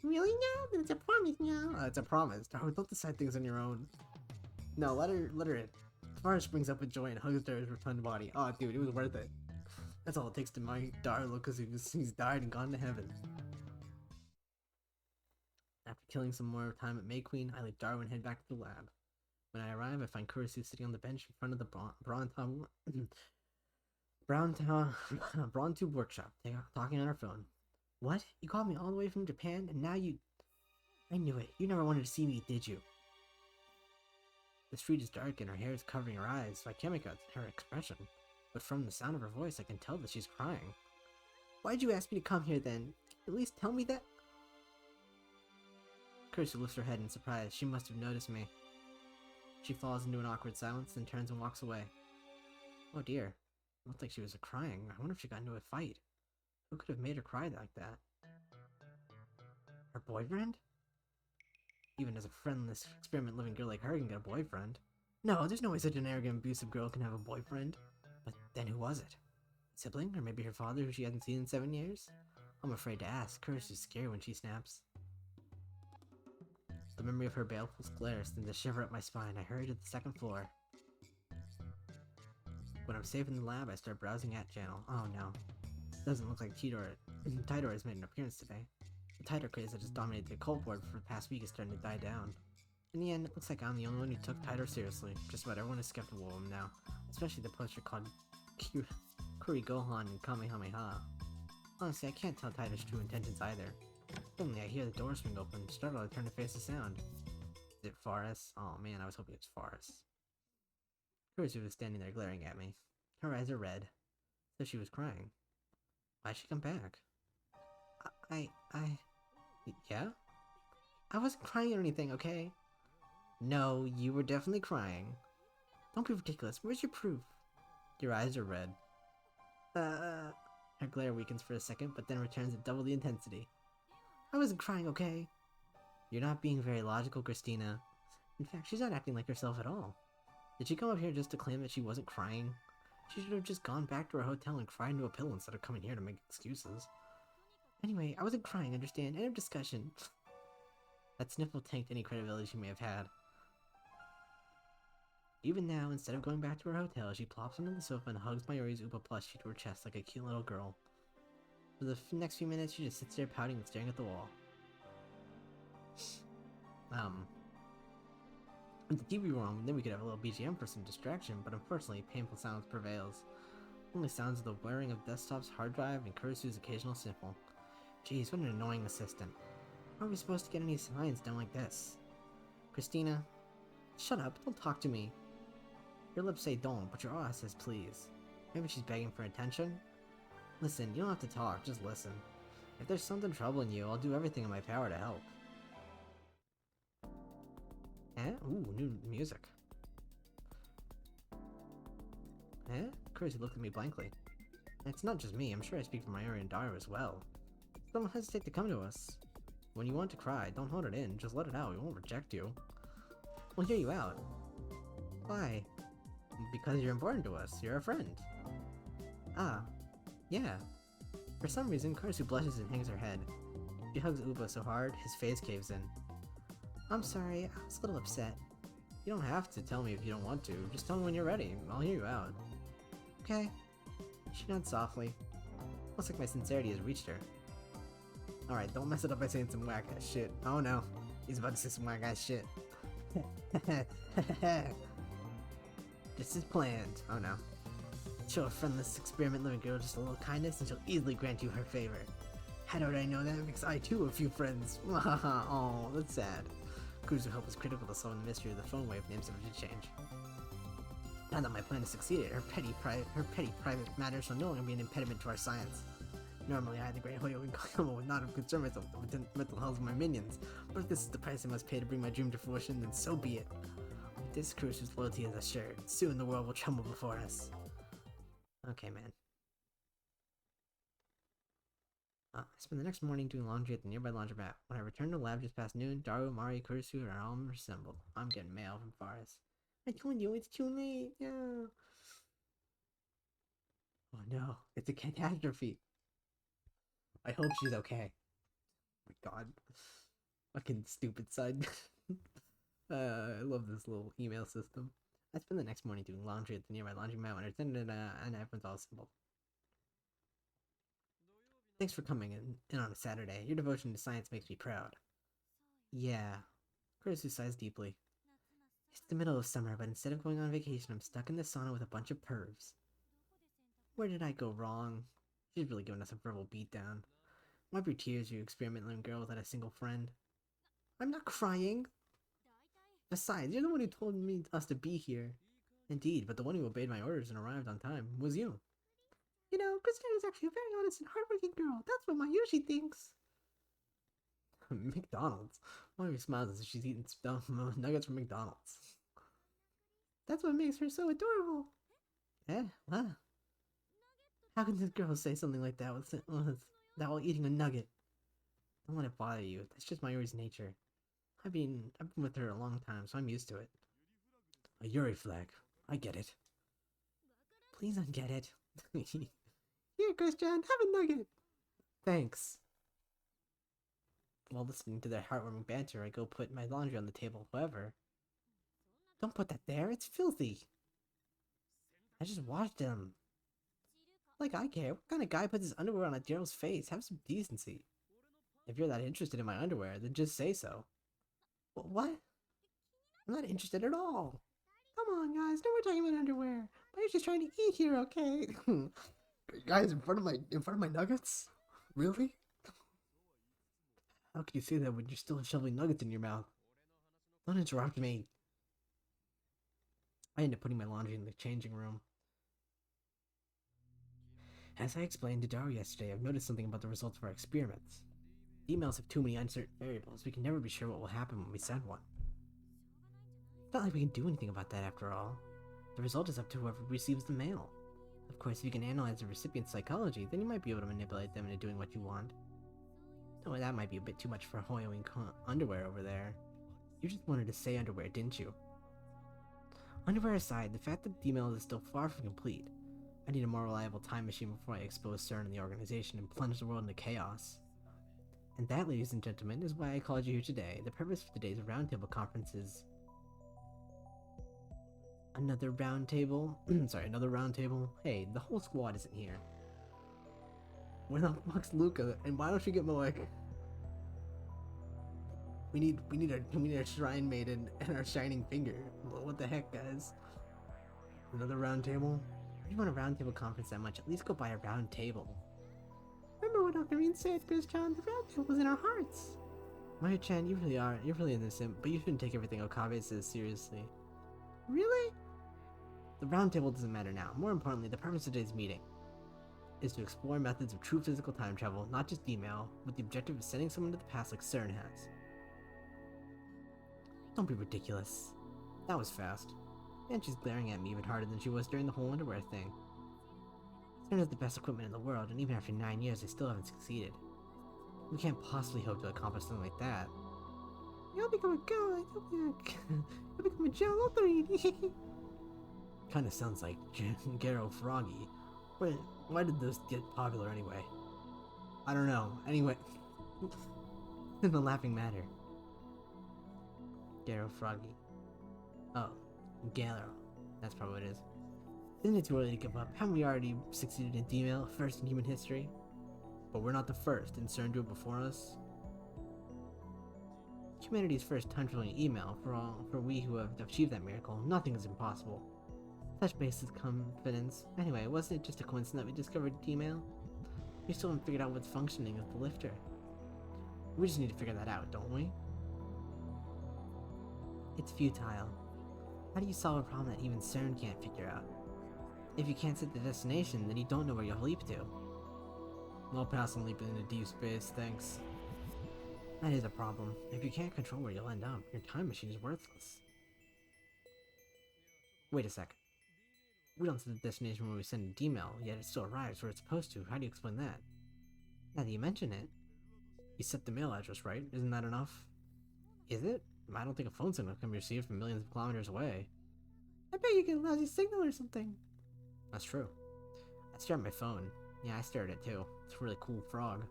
Really, yeah? Then it's a promise, yeah. It's a promise. Daro, don't decide things on your own. No, let her in. Forrest springs up with joy and hugs Daro's rotund body. Oh, dude, it was worth it. That's all it takes to my Daro because he's died and gone to heaven. After killing some more time at May Queen, I leave Daro and head back to the lab. When I arrive, I find Kurisu sitting on the bench in front of the Brown Tube workshop, talking on her phone. What? You called me all the way from Japan, and now you... I knew it. You never wanted to see me, did you? The street is dark, and her hair is covering her eyes, so I can't make out her expression. But from the sound of her voice, I can tell that she's crying. Why'd you ask me to come here, then? At least tell me that... Kurisu lifts her head in surprise. She must have noticed me. She falls into an awkward silence, then turns and walks away. Oh dear. It looked like she was crying. I wonder if she got into a fight. Who could have made her cry like that? Her boyfriend? Even as a friendless, experiment-living girl like her can get a boyfriend. No, there's no way such an arrogant, abusive girl can have a boyfriend. But then who was it? A sibling? Or maybe her father who she hasn't seen in 7 years? I'm afraid to ask. Kurisu's scared when she snaps. The memory of her baleful glare sends a shiver up my spine. I hurry to the second floor. When I'm safe in the lab, I start browsing at channel. Oh no. Doesn't look like Tidor has made an appearance today. The Tidor craze that has dominated the cult board for the past week is starting to die down. In the end, it looks like I'm the only one who took Tidor seriously. Just about everyone is skeptical of him now. Especially the poster called Kuri Gohan and Kamehameha. Honestly, I can't tell Tidor's true intentions either. Suddenly, I hear the door swing open. Startled, I turn to face the sound. Is it Forrest? Oh man, I was hoping it was Forrest. Kurisu was standing there glaring at me. Her eyes are red. So she was crying. Why'd she come back? Yeah? I wasn't crying or anything, okay? No, you were definitely crying. Don't be ridiculous. Where's your proof? Your eyes are red. Her glare weakens for a second, but then returns at double the intensity. I wasn't crying, okay? You're not being very logical, Christina. In fact, she's not acting like herself at all. Did she come up here just to claim that she wasn't crying? She should have just gone back to her hotel and cried into a pillow instead of coming here to make excuses. Anyway, I wasn't crying, understand? End of discussion. That sniffle tanked any credibility she may have had. Even now, instead of going back to her hotel, she plops onto the sofa and hugs Mayuri's Upa plushie to her chest like a cute little girl. For the next few minutes, she just sits there pouting and staring at the wall. With the TV room, then we could have a little BGM for some distraction, but unfortunately, painful silence prevails. Only sounds of the whirring of desktop's hard drive and Kurisu's occasional sniffle. Jeez, what an annoying assistant. How are we supposed to get any science done like this? Christina? Shut up, don't talk to me. Your lips say don't, but your ass says please. Maybe she's begging for attention? Listen, you don't have to talk, just listen. If there's something troubling you, I'll do everything in my power to help. Eh? Ooh, new music. Eh? Kurisu looked at me blankly. It's not just me, I'm sure I speak for Mayuri and Daro as well. Don't hesitate to come to us. When you want to cry, don't hold it in, just let it out, we won't reject you. We'll hear you out. Why? Because you're important to us, you're a friend. Ah, yeah. For some reason, Kurisu blushes and hangs her head. She hugs Upa so hard, his face caves in. I'm sorry, I was a little upset. You don't have to tell me if you don't want to. Just tell me when you're ready. I'll hear you out. Okay. She nods softly. Looks like my sincerity has reached her. Alright, don't mess it up by saying some whack ass shit. Oh no, he's about to say some whack ass shit. Just as planned. Oh no. Show a friendless experiment living girl just a little kindness and she'll easily grant you her favor. How did I know that? Because I too have a few friends. Oh, that's sad. Cruiser help is critical to solving the mystery of the phone wave name subject change. Now that my plan has succeeded, her petty private matters will no longer be an impediment to our science. Normally, I, the Great Hoyo would not have concerned myself with the mental health of my minions, but if this is the price I must pay to bring my dream to fruition, then so be it. With this Cruiser's loyalty is assured. Soon the world will tremble before us. Okay, man. I spent the next morning doing laundry at the nearby laundromat. When I returned to the lab just past noon, Daru, Mari, Kurisu, and all assembled. I'm getting mail from Forest. I told you, it's too late. Yeah. Oh no, it's a catastrophe. I hope she's okay. Oh my god. Fucking stupid side. I love this little email system. I spent the next morning doing laundry at the nearby laundromat when I attended and everyone's all assembled. Thanks for coming in on a Saturday. Your devotion to science makes me proud. Yeah. Kurisu sighs deeply. It's the middle of summer, but instead of going on vacation, I'm stuck in the sauna with a bunch of pervs. Where did I go wrong? She's really giving us a verbal beatdown. Wipe your tears, you experiment living girl without a single friend. I'm not crying. Besides, you're the one who told us to be here. Indeed, but the one who obeyed my orders and arrived on time was you. You know, Christina is actually a very honest and hardworking girl. That's what Mayushi thinks. McDonald's. Mari smiles as if she's eating nuggets from McDonald's. That's what makes her so adorable. What? How can this girl say something like that while eating a nugget? Don't let it bother you. That's just Mayuri's nature. I've been with her a long time, so I'm used to it. A Yuri flag. I get it. Please don't get it. Here, Christian, have a nugget. Thanks. While listening to their heartwarming banter, I go put my laundry on the table. However, don't put that there. It's filthy. I just washed them. Like I care. What kind of guy puts his underwear on a girl's face? Have some decency. If you're that interested in my underwear, then just say so. What? I'm not interested at all. Come on, guys. No, we're talking about underwear. Mayush's trying to eat here, okay? Guys, in front of my nuggets? Really? How can you say that when you're still shoveling nuggets in your mouth? Don't interrupt me. I end up putting my laundry in the changing room. As I explained to Daru yesterday, I've noticed something about the results of our experiments. The emails have too many uncertain variables. We can never be sure what will happen when we send one. It's not like we can do anything about that after all. The result is up to whoever receives the mail. Of course, if you can analyze the recipient's psychology, then you might be able to manipulate them into doing what you want. Oh, that might be a bit too much for Hoyoing underwear over there. You just wanted to say underwear, didn't you? Underwear aside, the fact that the email is still far from complete. I need a more reliable time machine before I expose CERN and the organization and plunge the world into chaos. And that, ladies and gentlemen, is why I called you here today. The purpose of today's roundtable conference is... Another roundtable? Sorry, another roundtable? Hey, the whole squad isn't here. Where the fuck's Luca? And why don't you get Moek? We need our shrine maiden and our shining finger. What the heck, guys? Another roundtable? If you want a roundtable conference that much, at least go buy a round table. Remember what Ocarine said, Chris-chan, the round table was in our hearts. Mayu-chan, you're really innocent, but you shouldn't take everything Okabe says seriously. Really? The round table doesn't matter now. More importantly, the purpose of today's meeting is to explore methods of true physical time travel, not just email, with the objective of sending someone to the past like CERN has. Don't be ridiculous. That was fast. And she's glaring at me even harder than she was during the whole underwear thing. CERN has the best equipment in the world, and even after 9 years, they still haven't succeeded. We can't possibly hope to accomplish something like that. You'll become a girl, you'll become a Jello 3. Kinda sounds like Garo Froggy. Wait, why did those get popular anyway? I don't know. Anyway, in the laughing matter. Garo Froggy. Oh, Gallo. That's probably what it is. Isn't it too early to give up? Haven't we already succeeded in D-mail, first in human history? But we're not the first. Didn't CERN do it before us? Humanity's first time-traveling email. For we who have achieved that miracle, nothing is impossible. Such baseless confidence. Anyway, wasn't it just a coincidence that we discovered D-mail? We still haven't figured out what's functioning with the lifter. We just need to figure that out, don't we? It's futile. How do you solve a problem that even CERN can't figure out? If you can't set the destination, then you don't know where you'll leap to. I'll pass on leaping into deep space, thanks. That is a problem. If you can't control where you'll end up, your time machine is worthless. Wait a sec. We don't set the destination when we send a D-mail, yet it still arrives where it's supposed to. How do you explain that? Now that you mention it, you set the mail address, right? Isn't that enough? Is it? I don't think a phone signal can be received from millions of kilometers away. I bet you get a lousy signal or something. That's true. I stare at my phone. Yeah, I stare at it too. It's a really cool frog.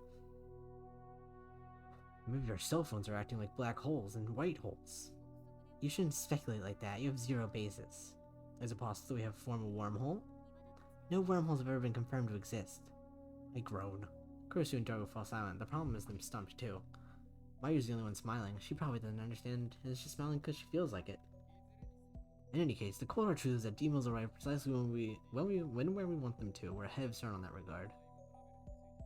Maybe our cell phones are acting like black holes and white holes. You shouldn't speculate like that. You have zero basis. Is it possible that we have formed a wormhole? No wormholes have ever been confirmed to exist. I groan. Kurusu and Dargo fall silent. The problem is them stumped too. Mayu's the only one smiling. She probably doesn't understand. Is she smiling because she feels like it? In any case, the cold hard truth is that D-mails arrive precisely when where we want them to. We're ahead of CERN on that regard.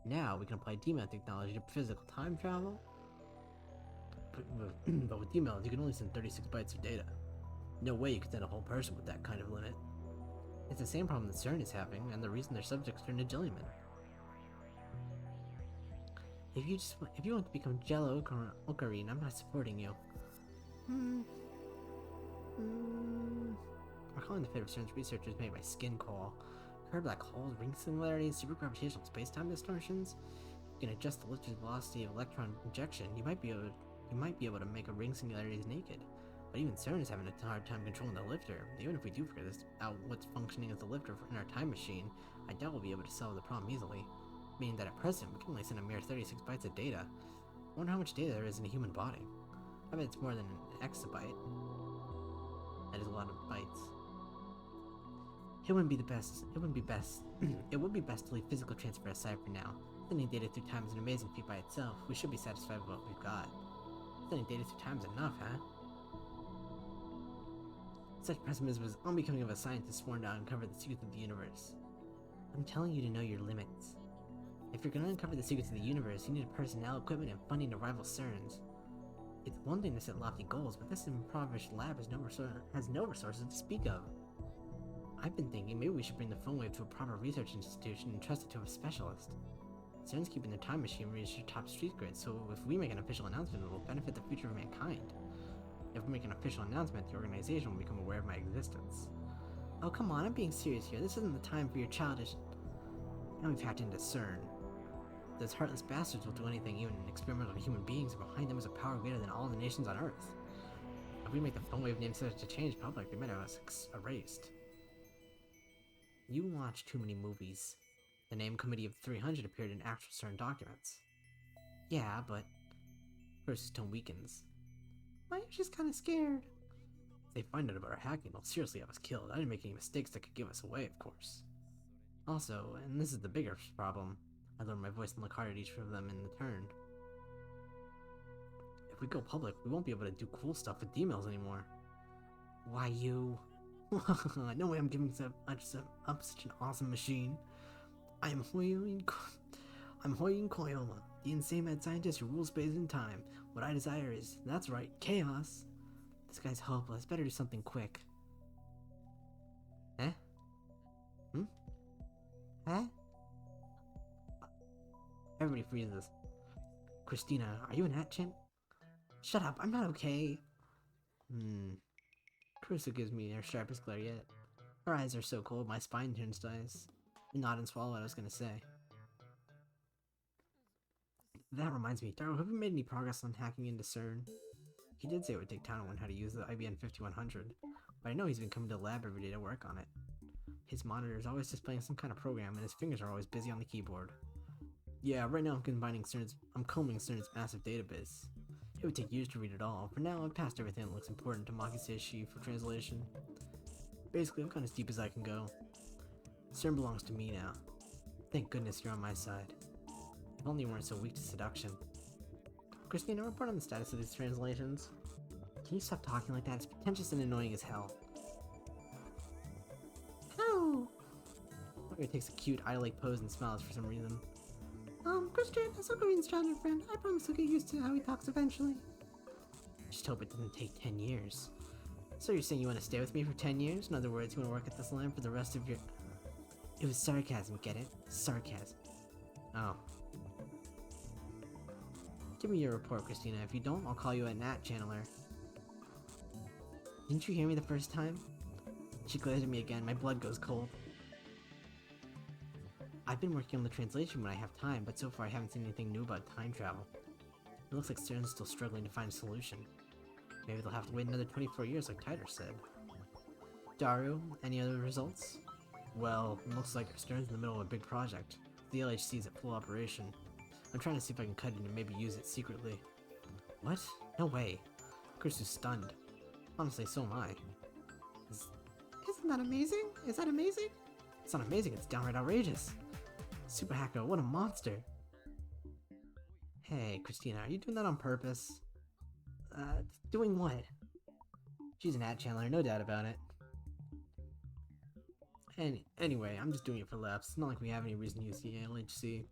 Now we can apply D-mail technology to physical time travel. But with D-mails, you can only send 36 bytes of data. No way you could send a whole person with that kind of limit. It's the same problem that CERN is having, and the reason their subjects turn to jellymen. If you want to become Jello Ocarine, I'm not supporting you. Recalling the fate of CERN's researchers made by Skin Call, curved black holes, ring similarities, supergravitational space-time distortions. You can adjust the lifter's velocity of electron injection. You might be able to make a ring singularities naked. But even CERN is having a hard time controlling the lifter. Even if we do figure this out, what's functioning as the lifter in our time machine, I doubt we'll be able to solve the problem easily. Meaning that at present, we can only send a mere 36 bytes of data. I wonder how much data there is in a human body. I bet it's more than an exabyte. That is a lot of bytes. It would be best to leave physical transfer aside for now. Sending data through time is an amazing feat by itself. We should be satisfied with what we've got. Sending data through time is enough, huh? Such pessimism is unbecoming of a scientist sworn to uncover the secrets of the universe. I'm telling you to know your limits. If you're gonna uncover the secrets of the universe, you need personnel, equipment, and funding to rival CERN's. It's one thing to set lofty goals, but this impoverished lab has no resources to speak of. I've been thinking maybe we should bring the phone wave to a proper research institution and trust it to a specialist. CERN's keeping their time machine research top secret, so if we make an official announcement, it will benefit the future of mankind. If we make an official announcement, the organization will become aware of my existence. Oh, come on, I'm being serious here. This isn't the time for your childish... Now we've hacked into CERN. Those heartless bastards will do anything, even experimental human beings, and behind them is a power greater than all the nations on Earth. If we make the phone wave name such to change public, they might have us erased. You watch too many movies. The name Committee of 300 appeared in actual CERN documents. Yeah, but... Kurusu's tone weakens. I'm just kinda scared. If they find out about our hacking, they'll seriously have us killed. I didn't make any mistakes that could give us away, of course. Also, and this is the bigger problem, I lowered my voice and look hard at each of them in the turn. If we go public, we won't be able to do cool stuff with D-mails anymore. Why you? No way I'm giving up such an awesome machine. I'm Hoyoin Koyoma, the insane mad scientist who rules space and time. What I desire is, that's right, chaos. This guy's hopeless. Better do something quick. Eh? Huh? Everybody freezes. Christina, are you an Atchin? Shut up, I'm not okay. Kurusu gives me her sharpest glare yet. Her eyes are so cold, my spine turns to ice. I nod and swallow what I was gonna say. That reminds me, Darrow, have you made any progress on hacking into CERN? He did say it would take time to learn how to use the IBM 5100, but I know he's been coming to the lab every day to work on it. His monitor is always displaying some kind of program, and his fingers are always busy on the keyboard. Yeah, right now I'm combing CERN's massive database. It would take years to read it all. For now, I've passed everything that looks important to Makiseshi for translation. Basically, I'm kind of as deep as I can go. CERN belongs to me now. Thank goodness you're on my side. If only you weren't so weak to seduction. Christina, report on the status of these translations. Can you stop talking like that? It's pretentious and annoying as hell. Oh! Mario takes a cute, idle-like pose and smiles for some reason. Christian, as a Korean stranded friend, I promise to get used to how he talks eventually. Just hope it doesn't take 10 years. So you're saying you want to stay with me for 10 years? In other words, you want to work at this line for the rest of your... It was sarcasm, get it? Sarcasm. Oh. Give me your report, Christina. If you don't, I'll call you a Nat Channeler. Didn't you hear me the first time? She glares at me again. My blood goes cold. I've been working on the translation when I have time, but so far I haven't seen anything new about time travel. It looks like CERN's still struggling to find a solution. Maybe they'll have to wait another 24 years like Tyler said. Daru, any other results? Well, it looks like CERN's in the middle of a big project. The LHC's at full operation. I'm trying to see if I can cut it and maybe use it secretly. What? No way. Kursu's stunned. Honestly, so am I. Isn't that amazing? Is that amazing? It's not amazing, it's downright outrageous. Super Hacker, what a monster. Hey, Christina, are you doing that on purpose? Doing what? She's an ad channeler, no doubt about it. Anyway, I'm just doing it for laughs. It's not like we have any reason to use the LHC.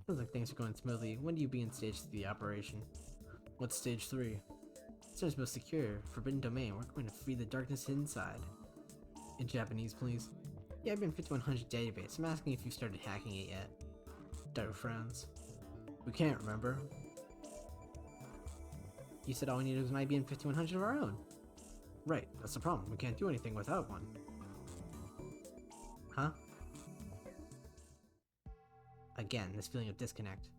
Sounds like things are going smoothly. When do you begin stage 3 of the operation? What's stage 3? It's most secure, forbidden domain. We're going to free the darkness inside. In Japanese, please. Yeah, I've been 5100 database. I'm asking if you started hacking it yet. Daru frowns. We can't, remember? You said all we needed was an IBM 5100 of our own. Right, that's the problem. We can't do anything without one. Huh? Again, this feeling of disconnect.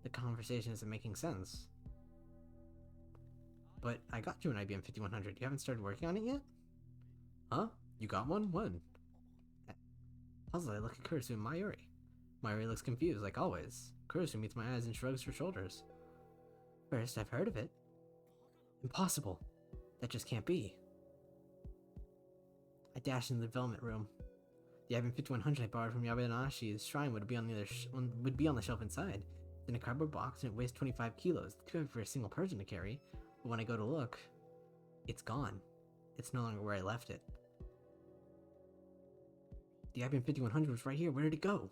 The conversation isn't making sense. But I got you an IBM 5100. You haven't started working on it yet? Huh? You got one? When? Puzzled, I look at Kurisu and Mayuri. Mayuri looks confused, like always. Kurisu meets my eyes and shrugs her shoulders. First, I've heard of it. Impossible. That just can't be. I dash into the development room. The IBM 5100 I borrowed from Yabanashi's shrine would be on the shelf inside. In a cardboard box, and it weighs 25 kilos. Too heavy for a single person to carry. But when I go to look, it's gone. It's no longer where I left it. The IBM 5100 was right here. Where did it go?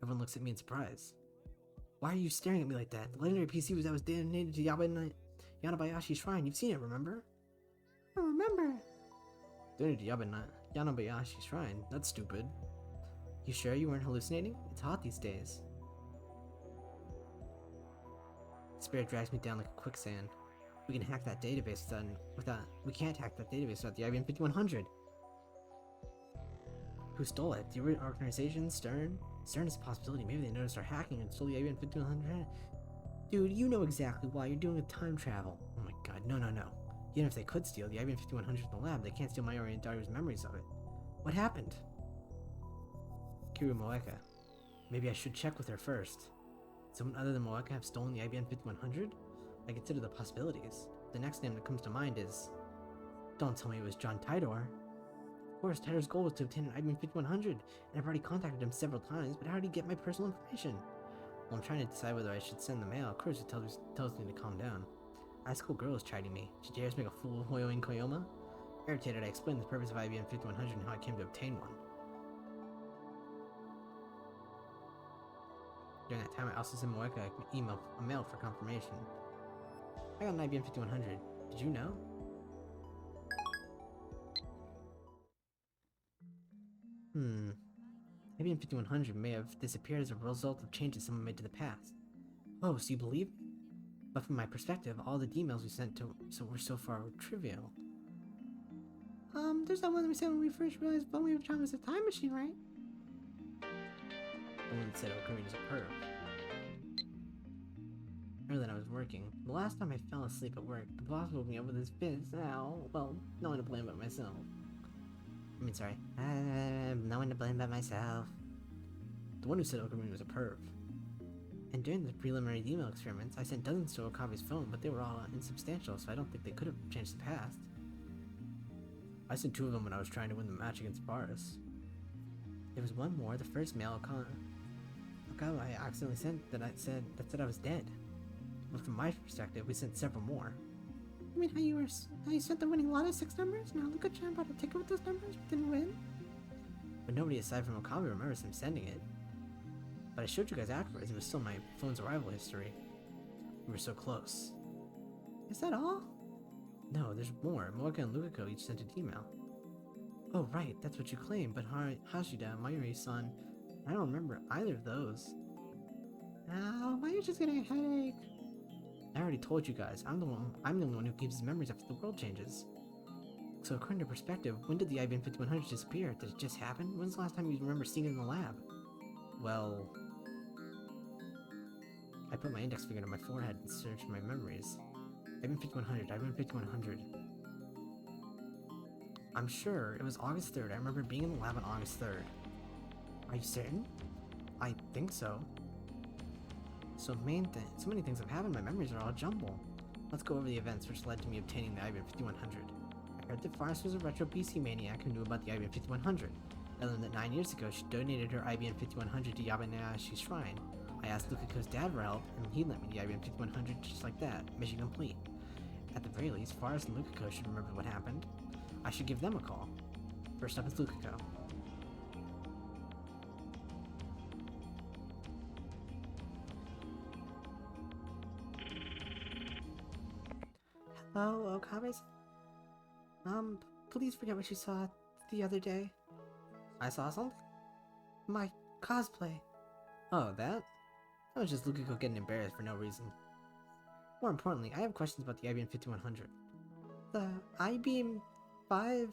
Everyone looks at me in surprise. Why are you staring at me like that? The legendary PC that was donated to Yanabayashi's shrine. You've seen it, remember? I remember. Donated to Yanabayashi's shrine. That's stupid. You sure you weren't hallucinating? It's hot these days. The spirit drags me down like a quicksand. We can hack that database we can't hack that database without the IBM 5100. Who stole it? The organization? Stern? Stern is a possibility. Maybe they noticed our hacking and stole the IBM 5100. Dude, you know exactly why you're doing a time travel. Oh my god, no. Even if they could steal the IBM 5100 from the lab, they can't steal Mayuri and Daru's memories of it. What happened? Kiru Moeka. Maybe I should check with her first. Someone other than Moeka have stolen the IBM 5100? I consider the possibilities. The next name that comes to mind is... Don't tell me it was John Tidor. Of course, Tidor's goal was to obtain an IBM 5100, and I've already contacted him several times, but how did he get my personal information? Well, I'm trying to decide whether I should send the mail. Kurisu tells me to calm down. A high school girl is chiding me. She dares make a fool of Hoyoin Koyoma? Irritated, I explained the purpose of IBM 5100 and how I came to obtain one. During that time, I also sent Moeka a mail for confirmation. I got an IBM 5100. Did you know? IBM 5100 may have disappeared as a result of changes someone made to the past. Oh, so you believe me? But from my perspective, all the emails we sent were so far trivial. There's that one that we said when we first realized Boney of China was a time machine, right? The one that said Ocarina is a perv. Earlier than I was working. The last time I fell asleep at work, the boss woke me up with his fist. Well, no one to blame but myself. No one to blame but myself. The one who said Ocarina was a perv. And during the preliminary email experiments, I sent dozens to Okabe's phone, but they were all insubstantial, so I don't think they could have changed the past. I sent 2 of them when I was trying to win the match against Boris. There was one more, the first mail Okabe I accidentally sent that said I was dead. But from my perspective, we sent several more. You mean how you sent the winning lotto 6 numbers? Now Luka-chan bought a ticket with those numbers but didn't win? But nobody aside from Okabe remembers him sending it. But I showed you guys afterwards, it was still my phone's arrival history. We were so close. Is that all? No, there's more. Moeka and Lukako each sent an email. Oh right, that's what you claimed, but Hashida, Mayuri-san, I don't remember either of those. Ow, Mayuri's getting a headache. I already told you guys, I'm the only one who keeps his memories after the world changes. So according to perspective, when did the IBM 5100 disappear? Did it just happen? When's the last time you remember seeing it in the lab? Well... I put my index finger to my forehead and searched my memories. IBM 5100, IBM 5100. I'm sure it was August 3rd. I remember being in the lab on August 3rd. Are you certain? I think so. So many things have happened, my memories are all jumbled. Let's go over the events which led to me obtaining the IBM 5100. I heard that Faris was a retro PC maniac who knew about the IBM 5100. I learned that 9 years ago she donated her IBM 5100 to Yabanayashi's shrine. I asked Lukako's dad for help, and he lent me the IBM 5100 just like that, mission complete. At the very least, Faris and Lukako should remember what happened. I should give them a call. First up is Lukako. Hello, Okabe's? Please forget what you saw the other day. I saw something? My cosplay. Oh, that? That was just Lukako getting embarrassed for no reason. More importantly, I have questions about the IBM 5100. The IBM IBM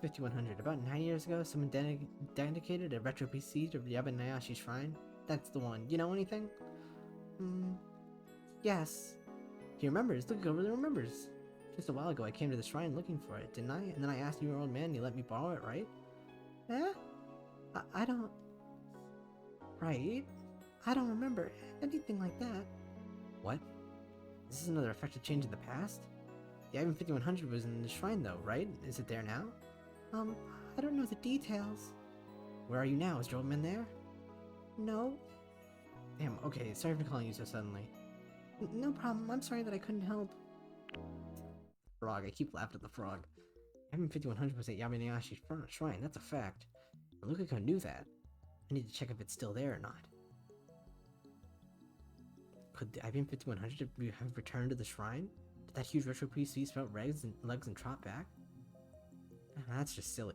5100. About 9 years ago, someone dedicated a retro PC to Yabanayashi Shrine. That's the one. You know anything? Yes. He remembers. Lukako really remembers. Just a while ago, I came to the shrine looking for it, didn't I? And then I asked your old man and he let me borrow it, right? Eh? I don't... Right? I don't remember anything like that. What? Is this another effective change in the past? The IBM 5100 was in the shrine though, right? Is it there now? I don't know the details. Where are you now? Is your old man there? No. Damn, okay, sorry for calling you so suddenly. No problem, I'm sorry that I couldn't help. Frog, I keep laughing at the frog. IBM 5100 was at Yamanayashi Shrine, that's a fact. And Lukako knew that. I need to check if it's still there or not. Could the IBM 5100 have returned to the shrine? Did that huge retro PC sprout legs and trot back? That's just silly.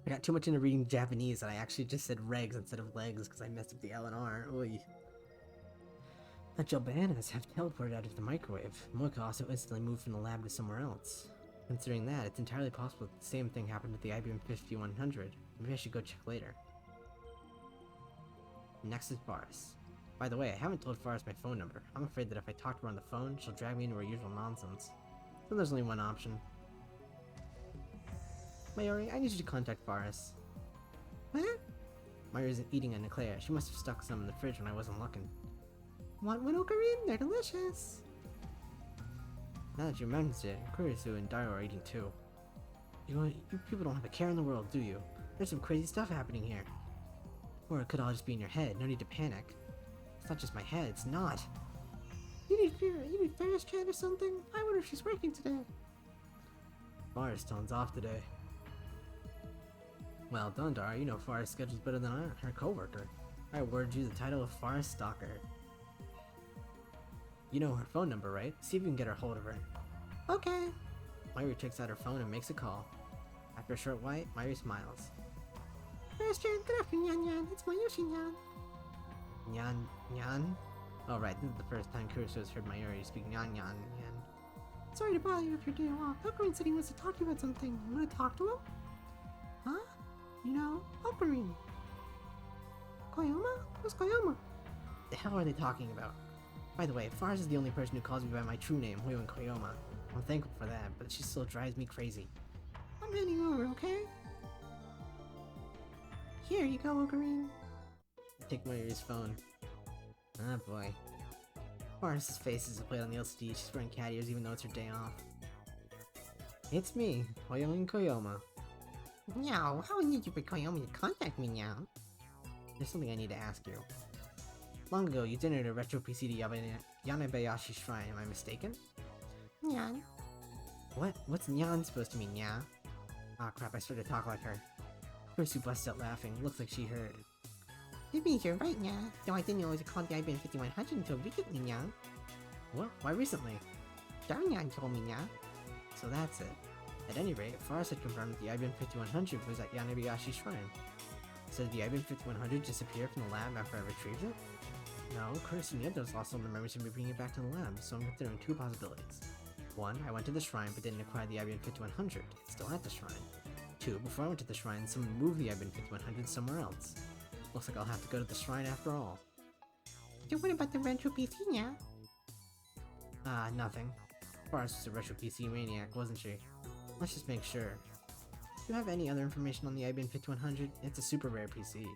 I got too much into reading Japanese that I actually just said regs instead of legs because I messed up the L and R. Oy. The Jobanas have teleported out of the microwave. Moeka also instantly moved from the lab to somewhere else. Considering that, it's entirely possible that the same thing happened with the IBM 5100. Maybe I should go check later. Next is Faris. By the way, I haven't told Faris my phone number. I'm afraid that if I talk to her on the phone, she'll drag me into her usual nonsense. So there's only one option. Mayuri, I need you to contact Faris. What? Mayuri's eating an eclair. She must have stuck some in the fridge when I wasn't looking. Want one, Okarin? They're delicious. Now that you mentioned it, Kurisu and Dairo are eating too. You people don't have a care in the world, do you? There's some crazy stuff happening here. Or it could all just be in your head, no need to panic. It's not just my head, it's not. You need Ferris chat or something? I wonder if she's working today. Firestone's off today. Well done, Dara. You know Farah's schedule's better than her co-worker. I awarded you the title of Farah Stalker. You know her phone number, right? See if you can get her hold of her. Okay. Mayuri takes out her phone and makes a call. After a short wait, Mayuri smiles. Ferris-chan, good afternoon, Nyan Nyan. It's Mayushi Nyan. Nyan? Oh right, this is the first time Kurisu has heard Mayuri speak Nyan. Sorry to bother you if you're doing well. Okarin said he wants to talk to you about something. You want to talk to him? Huh? You know, Okarin. Koyama? Who's Koyama? The hell are they talking about? By the way, Faris is the only person who calls me by my true name, Hoyo and Koyama. I'm thankful for that, but she still drives me crazy. I'm heading over, okay? Here you go, Okarin. take Mayuri's phone. Ah boy. Forrest's face is displayed on the LCD. She's wearing cat ears even though it's her day off. It's me, Hoyoin Koyoma. Meow, how did you bring me to contact me now? There's something I need to ask you. Long ago, you donated a retro PC to Yanabayashi Shrine, am I mistaken? Nyan. What? What's Nyan supposed to mean, yeah? Ah crap, I started to talk like her. Kursu busted out laughing. Looks like she heard. It means you're right, Nya. Though I didn't know it was called the IBM 5100 until recently, Nya. What? Why recently? Darnyan told me, Nya. So that's it. At any rate, Forrest had confirmed that the IBM 5100 was at Yanabayashi Shrine. So did the IBM 5100 disappear from the lab after I retrieved it? No, Curtis and the others lost all the memories and bringing it back to the lab, so I'm considering two possibilities. One, I went to the shrine but didn't acquire the IBM 5100. It's still at the shrine. Two, before I went to the shrine, someone moved the IBM 5100 somewhere else. Looks like I'll have to go to the shrine after all. So what about the retro PC, Nya? Ah, nothing. Forrest was a retro PC maniac, wasn't she? Let's just make sure. Do you have any other information on the IBM 5100? It's a super rare PC.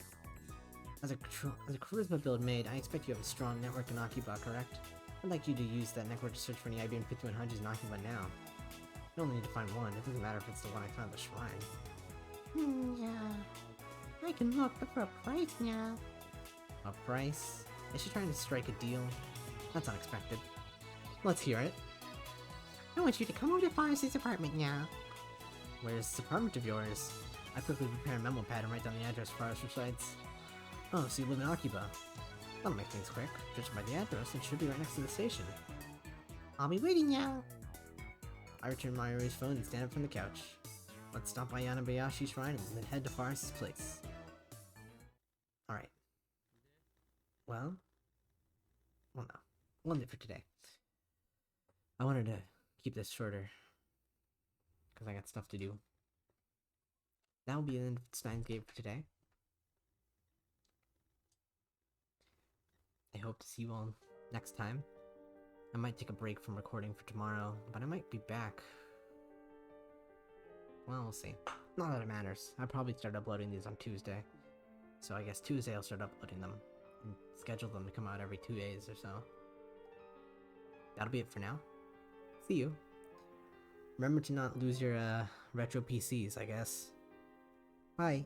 As a charisma build made, I expect you have a strong network in Akiba, correct? I'd like you to use that network to search for any IBM 5100s in Akiba now. You only need to find one, it doesn't matter if it's the one I found at the shrine. Yeah. I can look, but for a price, Nya. A price? Is she trying to strike a deal? That's unexpected. Let's hear it. I want you to come over to Forrest's apartment, Nya. Where's this apartment of yours? I quickly prepare a memo pad and write down the address Forrest recites. Oh, so you live in Akiba. That'll make things quick. Judging by the address, it should be right next to the station. I'll be waiting, Nya. I return Mayuri's phone and stand up from the couch. Let's stop by Yanabayashi Shrine and then head to Forrest's place. Alright. Well, no. We'll end it for today. I wanted to keep this shorter because I got stuff to do. That will be the end of Steins Gate for today. I hope to see you all next time. I might take a break from recording for tomorrow, but I might be back. Well, we'll see. Not that it matters. I'll probably start uploading these on Tuesday. So I guess Tuesday I'll start uploading them and schedule them to come out every 2 days or so. That'll be it for now. See you. Remember to not lose your retro PCs, I guess. Bye.